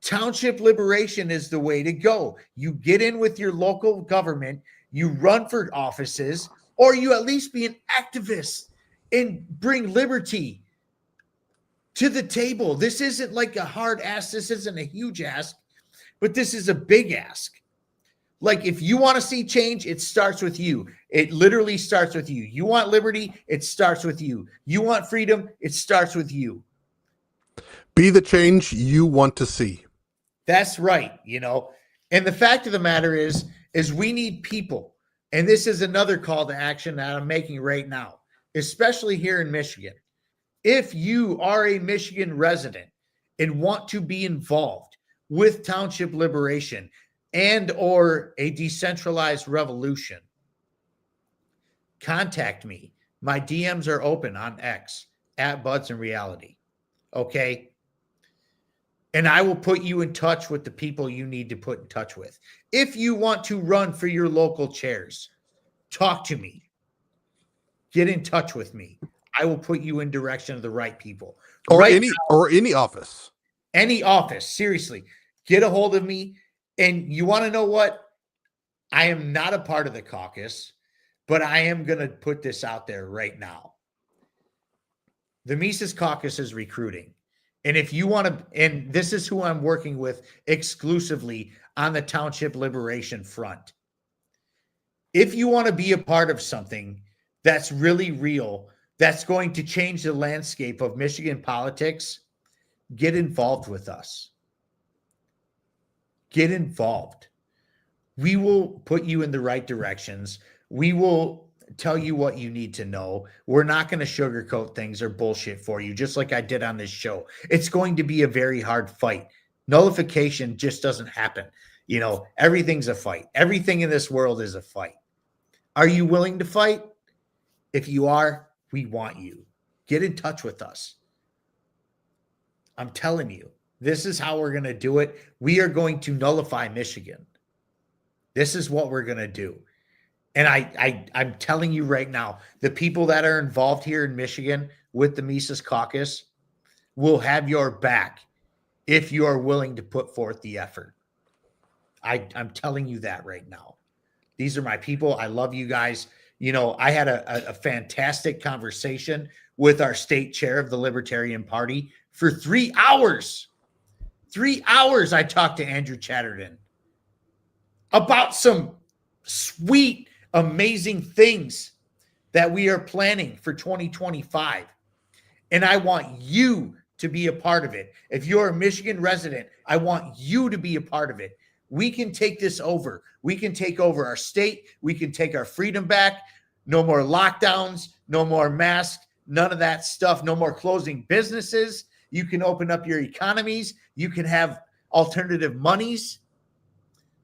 Township Liberation is the way to go. You get in with your local government, you run for offices, or you at least be an activist and bring liberty to the table. This isn't like a hard ask. This isn't a huge ask, but this is a big ask. Like, if you want to see change, it starts with you. It literally starts with you. You want liberty, it starts with you. You want freedom, it starts with you. Be the change you want to see. That's right, And the fact of the matter is we need people. And this is another call to action that I'm making right now, especially here in Michigan. If you are a Michigan resident and want to be involved with Township Liberation and or a decentralized revolution, contact me. My DMs are open on X at Buds in Reality. Okay. And I will put you in touch with the people you need to put in touch with. If you want to run for your local chairs, talk to me. Get in touch with me. I will put you in direction of the right people. Or any office. Any office. Seriously. Get a hold of me. And you want to know what? I am not a part of the caucus, but I am going to put this out there right now. The Mises Caucus is recruiting. And if you want to, and this is who I'm working with exclusively on the Township Liberation front. If you want to be a part of something that's really real, that's going to change the landscape of Michigan politics, get involved with us. Get involved. We will put you in the right directions. We will tell you what you need to know. We're not going to sugarcoat things or bullshit for you, just like I did on this show. It's going to be a very hard fight. Nullification just doesn't happen. Everything's a fight. Everything in this world is a fight. Are you willing to fight? If you are, we want you. Get in touch with us. I'm telling you. This is how we're going to do it. We are going to nullify Michigan. This is what we're going to do. And I'm telling you right now, the people that are involved here in Michigan with the Mises Caucus will have your back if you are willing to put forth the effort. I'm telling you that right now. These are my people. I love you guys. I had a fantastic conversation with our state chair of the Libertarian Party for 3 hours. 3 hours I talked to Andrew Chatterton about some sweet, amazing things that we are planning for 2025. And I want you to be a part of it. If you're a Michigan resident, I want you to be a part of it. We can take this over. We can take over our state. We can take our freedom back. No more lockdowns, no more masks, none of that stuff. No more closing businesses. You can open up your economies. You can have alternative monies.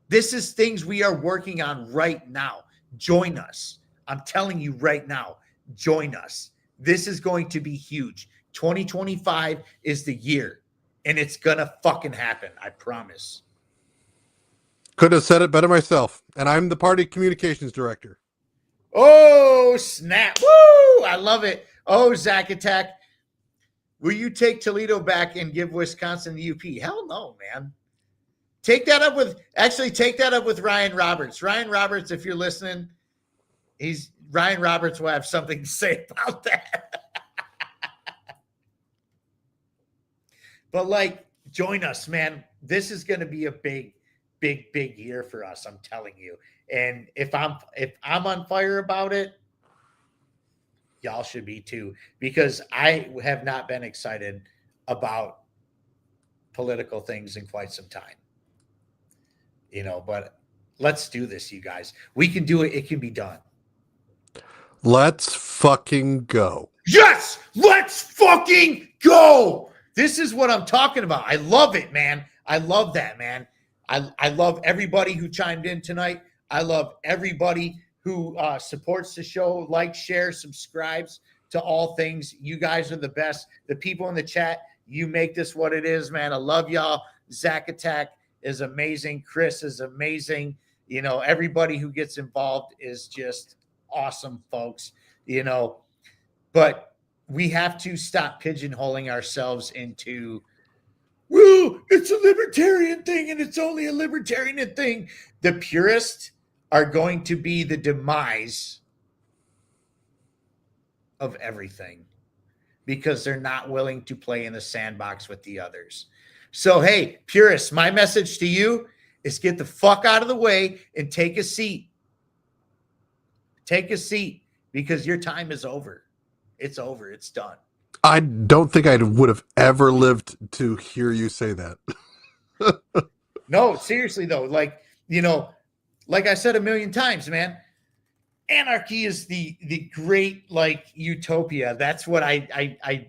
This is things we are working on right now. Join us. I'm telling you right now, join us. This is going to be huge. 2025 is the year, and it's going to fucking happen. I promise. Could have said it better myself. And I'm the party communications director. Oh, snap. Woo! I love it. Oh, Zach Attack. Will you take Toledo back and give Wisconsin the UP? Hell no, man. Take that up with Ryan Roberts. Ryan Roberts, if you're listening, Ryan Roberts will have something to say about that. But like, join us, man. This is going to be a big year for us. I'm telling you. And if I'm on fire about it, y'all should be too, because I have not been excited about political things in quite some time. But let's do this, you guys. We can do it. It can be done. Let's fucking go. Yes, let's fucking go. This is what I'm talking about. I love it, man. I love that, man. I love everybody who chimed in tonight. I love everybody who supports the show, likes, shares, subscribes to all things. You guys are the best. The people in the chat, you make this what it is, man. I love y'all. Zach Attack is amazing. Chris is amazing. Everybody who gets involved is just awesome, folks. But we have to stop pigeonholing ourselves into, woo, it's a libertarian thing and it's only a libertarian thing. The purists are going to be the demise of everything because they're not willing to play in the sandbox with the others. So, hey, purists, my message to you is get the fuck out of the way and take a seat. Take a seat because your time is over. It's over. It's done. I don't think I would have ever lived to hear you say that. No, seriously though, like I said a million times, man, anarchy is the great like utopia. That's what I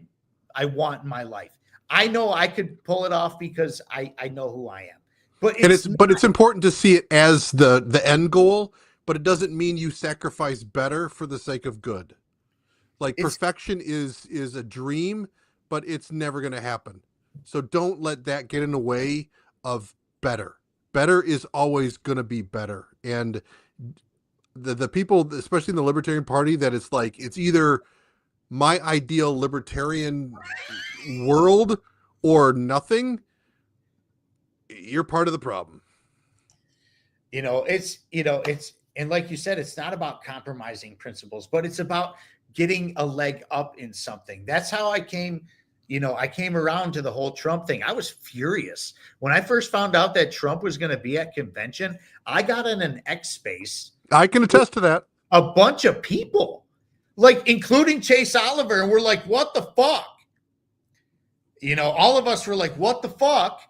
want in my life. I know I could pull it off because I know who I am. But it's important to see it as the end goal, but it doesn't mean you sacrifice better for the sake of good. Like perfection is a dream, but it's never going to happen. So don't let that get in the way of better. Better is always going to be better. And the people, especially in the Libertarian Party, that it's like, it's either my ideal libertarian world or nothing, you're part of the problem. It's and like you said, it's not about compromising principles, but it's about getting a leg up in something. That's how I came around to the whole Trump thing. I was furious when I first found out that Trump was going to be at convention. I got in an X space. I can attest to that. A bunch of people, like including Chase Oliver, and we're like, what the fuck? All of us were like, what the fuck?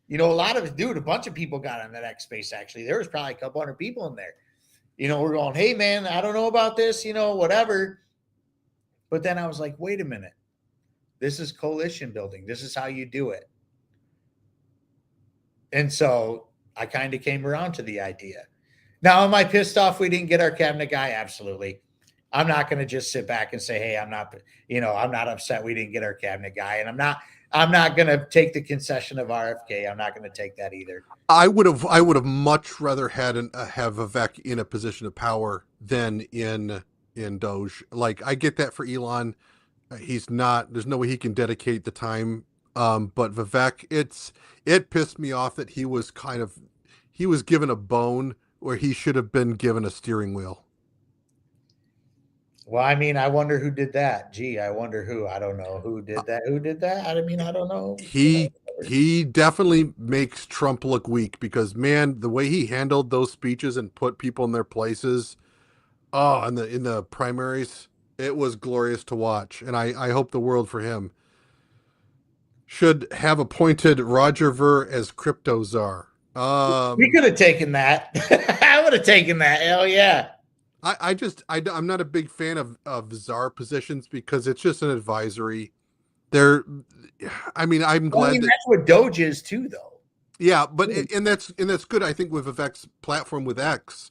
A bunch of people got on that X space. Actually, there was probably a couple hundred people in there. We're going, hey man, I don't know about this, whatever. But then I was like, wait a minute. This is coalition building. This is how you do it. And so I kind of came around to the idea. Now, am I pissed off we didn't get our cabinet guy? Absolutely. I'm not going to just sit back and say, hey, I'm not upset we didn't get our cabinet guy. And I'm not going to take the concession of RFK. I'm not going to take that either. I would have much rather have Vivek in a position of power than in Doge. Like, I get that for Elon. There's no way he can dedicate the time. But Vivek, it pissed me off that he was given a bone where he should have been given a steering wheel. Well, I mean, I wonder who did that. Gee, I wonder who. I don't know who did that. Who did that? I mean, I don't know. He definitely makes Trump look weak because, man, the way he handled those speeches and put people in their places, in the primaries, it was glorious to watch. And I hope the world for him. Should have appointed Roger Ver as crypto czar. We could have taken that. I would have taken that. Hell yeah. I'm not a big fan of czar positions because it's just an advisory. I'm glad that's what Doge is too, though. Yeah, but and that's good. I think with Vivek's platform with X,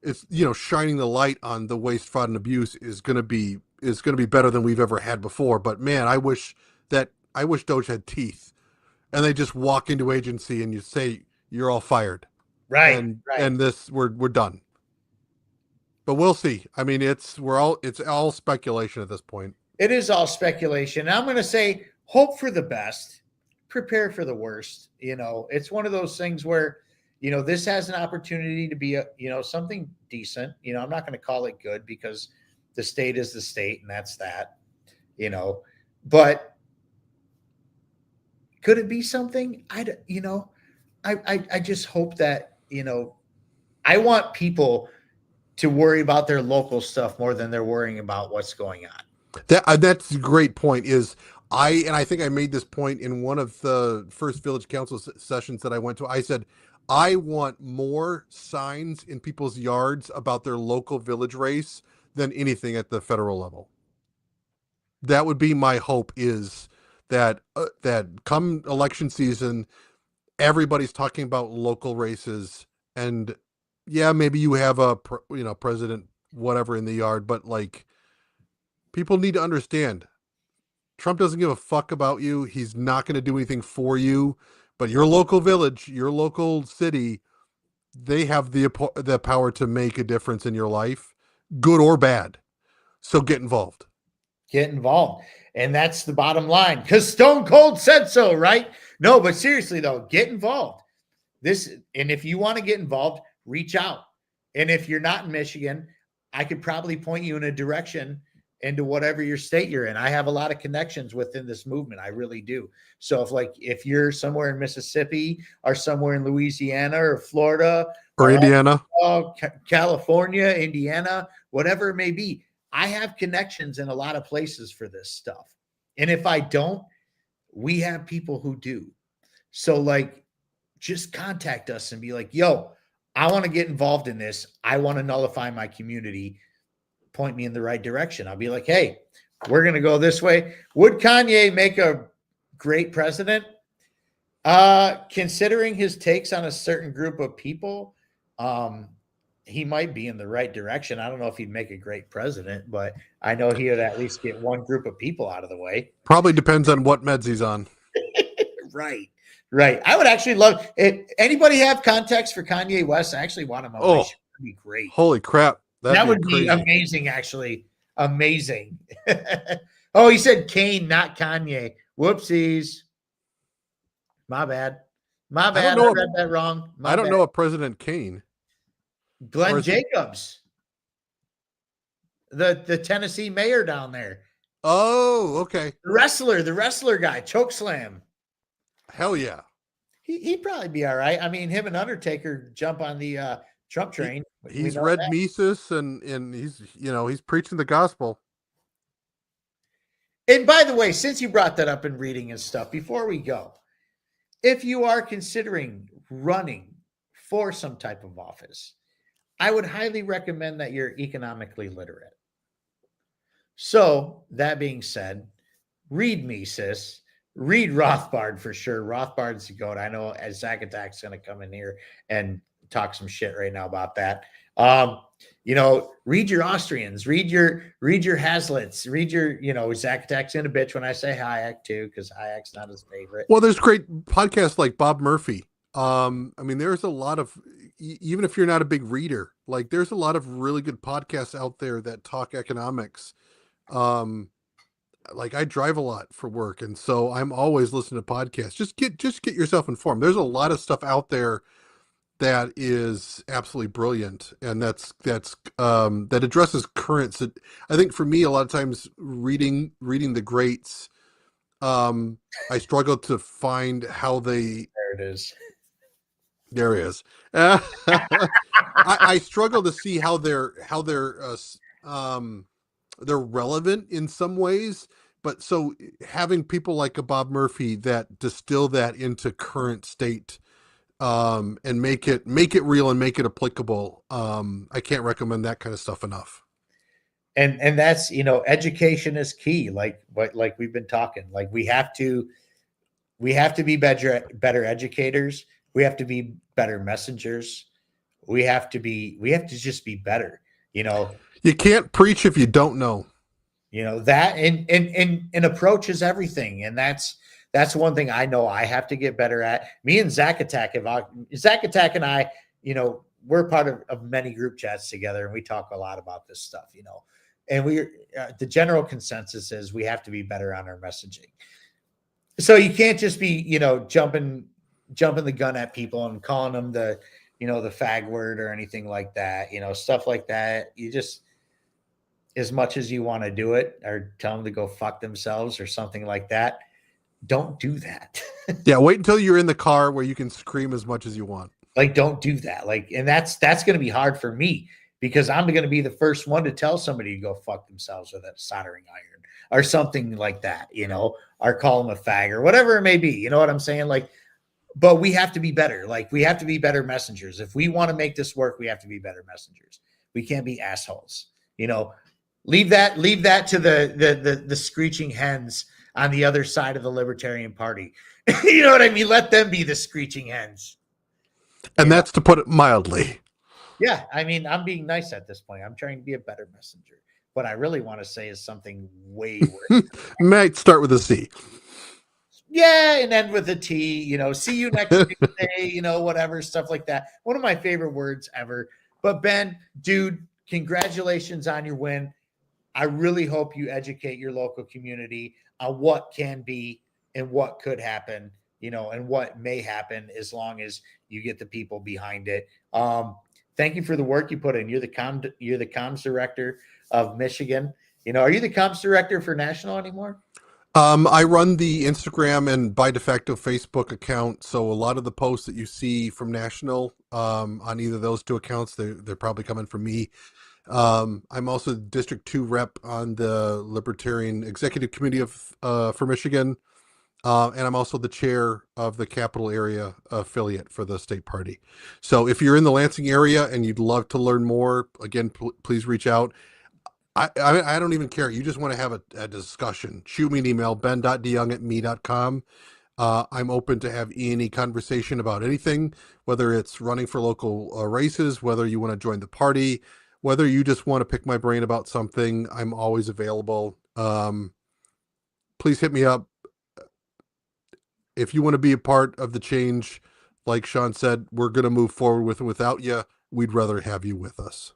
it's shining the light on the waste, fraud, and abuse is going to be better than we've ever had before. But man, I wish Doge had teeth, and they just walk into agency and you say you're all fired, right? And this we're done. But we'll see. I mean, it's all speculation at this point. It is all speculation. I'm going to say hope for the best, prepare for the worst. It's one of those things where, this has an opportunity to be something decent. I'm not going to call it good because the state is the state and that's that, but could it be something? I just hope that, I want people to worry about their local stuff more than they're worrying about what's going on. That's a great point. I think I made this point in one of the first village council sessions that I went to. I said, I want more signs in people's yards about their local village race than anything at the federal level. That would be my hope, is that come election season, everybody's talking about local races, and yeah, maybe you have a president whatever in the yard, but like, people need to understand, Trump doesn't give a fuck about you. He's not going to do anything for you, but your local village, your local city, they have the power to make a difference in your life, good or bad. So get involved. Get involved. And that's the bottom line, because Stone Cold said so, right? No, but seriously though, get involved. And if you want to get involved, reach out. And if you're not in Michigan, I could probably point you in a direction into whatever your state you're in. I have a lot of connections within this movement. I really do. So if you're somewhere in Mississippi or somewhere in Louisiana or Florida or Indiana, California, Indiana, whatever it may be, I have connections in a lot of places for this stuff. And if I don't, we have people who do. So just contact us and be like, yo, I want to get involved in this. I want to nullify my community. Point me in the right direction. I'll be like, hey, we're going to go this way. Would Kanye make a great president? Considering his takes on a certain group of people, he might be in the right direction. I don't know if he'd make a great president, but I know he would at least get one group of people out of the way. Probably depends on what meds he's on. Right. I would actually love it. Anybody have context for Kanye West? I actually want him on my show. That'd be great. Holy crap. That would be amazing, actually. Amazing. Oh, he said Kane, not Kanye. Whoopsies. My bad. I read that wrong. I don't know a President Kane. Glenn Jacobs. The Tennessee mayor down there. Oh, okay. The wrestler guy, chokeslam. Hell yeah. He'd probably be all right. I mean, him and Undertaker jump on the Trump train. He's read Mises and he's preaching the gospel. And by the way, since you brought that up in reading and stuff, before we go, if you are considering running for some type of office, I would highly recommend that you're economically literate. So that being said, read Mises, read Rothbard for sure. Rothbard's the goat. I know Zach Attack's going to come in here and talk some shit right now about that. Read your Austrians, read your Haslets, read your, Zach Attack's in a bitch when I say Hayek too, because Hayek's not his favorite. Well, there's great podcasts like Bob Murphy. There's a lot of, even if you're not a big reader, there's a lot of really good podcasts out there that talk economics. I drive a lot for work, and so I'm always listening to podcasts. Just get yourself informed. There's a lot of stuff out there that is absolutely brilliant, and that addresses currents. I think for me, a lot of times reading the greats, I struggle to find how they. There it is. There it is. I struggle to see how they're relevant in some ways, but so having people like a Bob Murphy that distill that into current state, and make it real and make it applicable. I can't recommend that kind of stuff enough. And that's, education is key. Like we've been talking, we have to be better educators. We have to be better messengers. We have to just be better, You can't preach if you don't know. That and approach is everything. And that's one thing I know I have to get better at. Me and Zach Attack and I, we're part of many group chats together, and we talk a lot about this stuff, and the general consensus is we have to be better on our messaging. So you can't just be, jumping the gun at people and calling them the fag word or anything like that, stuff like that. You just, as much as you want to do it or tell them to go fuck themselves or something like that, don't do that. Yeah, wait until you're in the car where you can scream as much as you want. Like, don't do that. Like, and that's going to be hard for me because I'm going to be the first one to tell somebody to go fuck themselves with a soldering iron or something like that, or call them a fag or whatever it may be. You know what I'm saying? Like, but we have to be better. Like, we have to be better messengers. If we want to make this work, we have to be better messengers. We can't be assholes. Leave that to the screeching hens on the other side of the Libertarian Party. You know what I mean? Let them be the screeching hens. And that's to put it mildly. Yeah, I mean, I'm being nice at this point. I'm trying to be a better messenger. What I really want to say is something way worse. Might start with a C. Yeah, and end with a T, see you next Tuesday, whatever, stuff like that. One of my favorite words ever. But Ben, dude, congratulations on your win. I really hope you educate your local community on what can be and what could happen, and what may happen as long as you get the people behind it. Thank you for the work you put in. You're the comms director of Michigan. Are you the comms director for national anymore? I run the Instagram and by de facto Facebook account. So a lot of the posts that you see from national on either of those two accounts, they're probably coming from me. I'm also District 2 rep on the Libertarian Executive Committee for Michigan. And I'm also the chair of the capital area affiliate for the state party. So if you're in the Lansing area and you'd love to learn more, again, please reach out. I don't even care. You just want to have a discussion. Shoot me an email, ben.deyoung@me.com. I'm open to have any conversation about anything, whether it's running for local races, whether you want to join the party, whether you just want to pick my brain about something. I'm always available. Please hit me up. If you want to be a part of the change, like Sean said, we're going to move forward with it. Without you, we'd rather have you with us.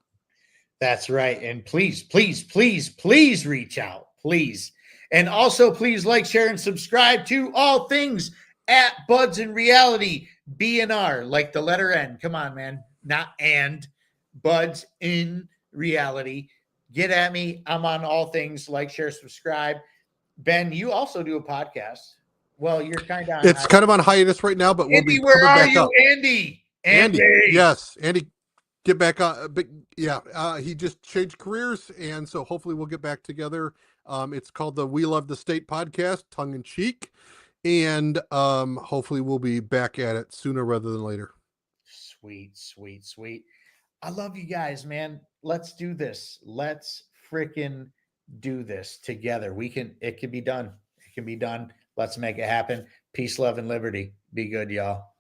That's right. And please, please, please, please reach out, please. And also, please like, share, and subscribe to all things at Buds in Reality, BNR, like the letter N. Come on, man. Not and. Buds in Reality. Get at me. I'm on all things. Like, share, subscribe. Ben, you also do a podcast. Well, you're kind of. It's kind of on hiatus right now, but we'll Andy, be where coming are back you, up. Andy? Yes, Andy, get back on. But yeah, he just changed careers, and so hopefully we'll get back together. It's called the We Love the State podcast, tongue in cheek, and hopefully we'll be back at it sooner rather than later. Sweet, sweet, sweet. I love you guys, man. Let's do this. Let's freaking do this together. It can be done. It can be done. Let's make it happen. Peace, love, and liberty. Be good, y'all.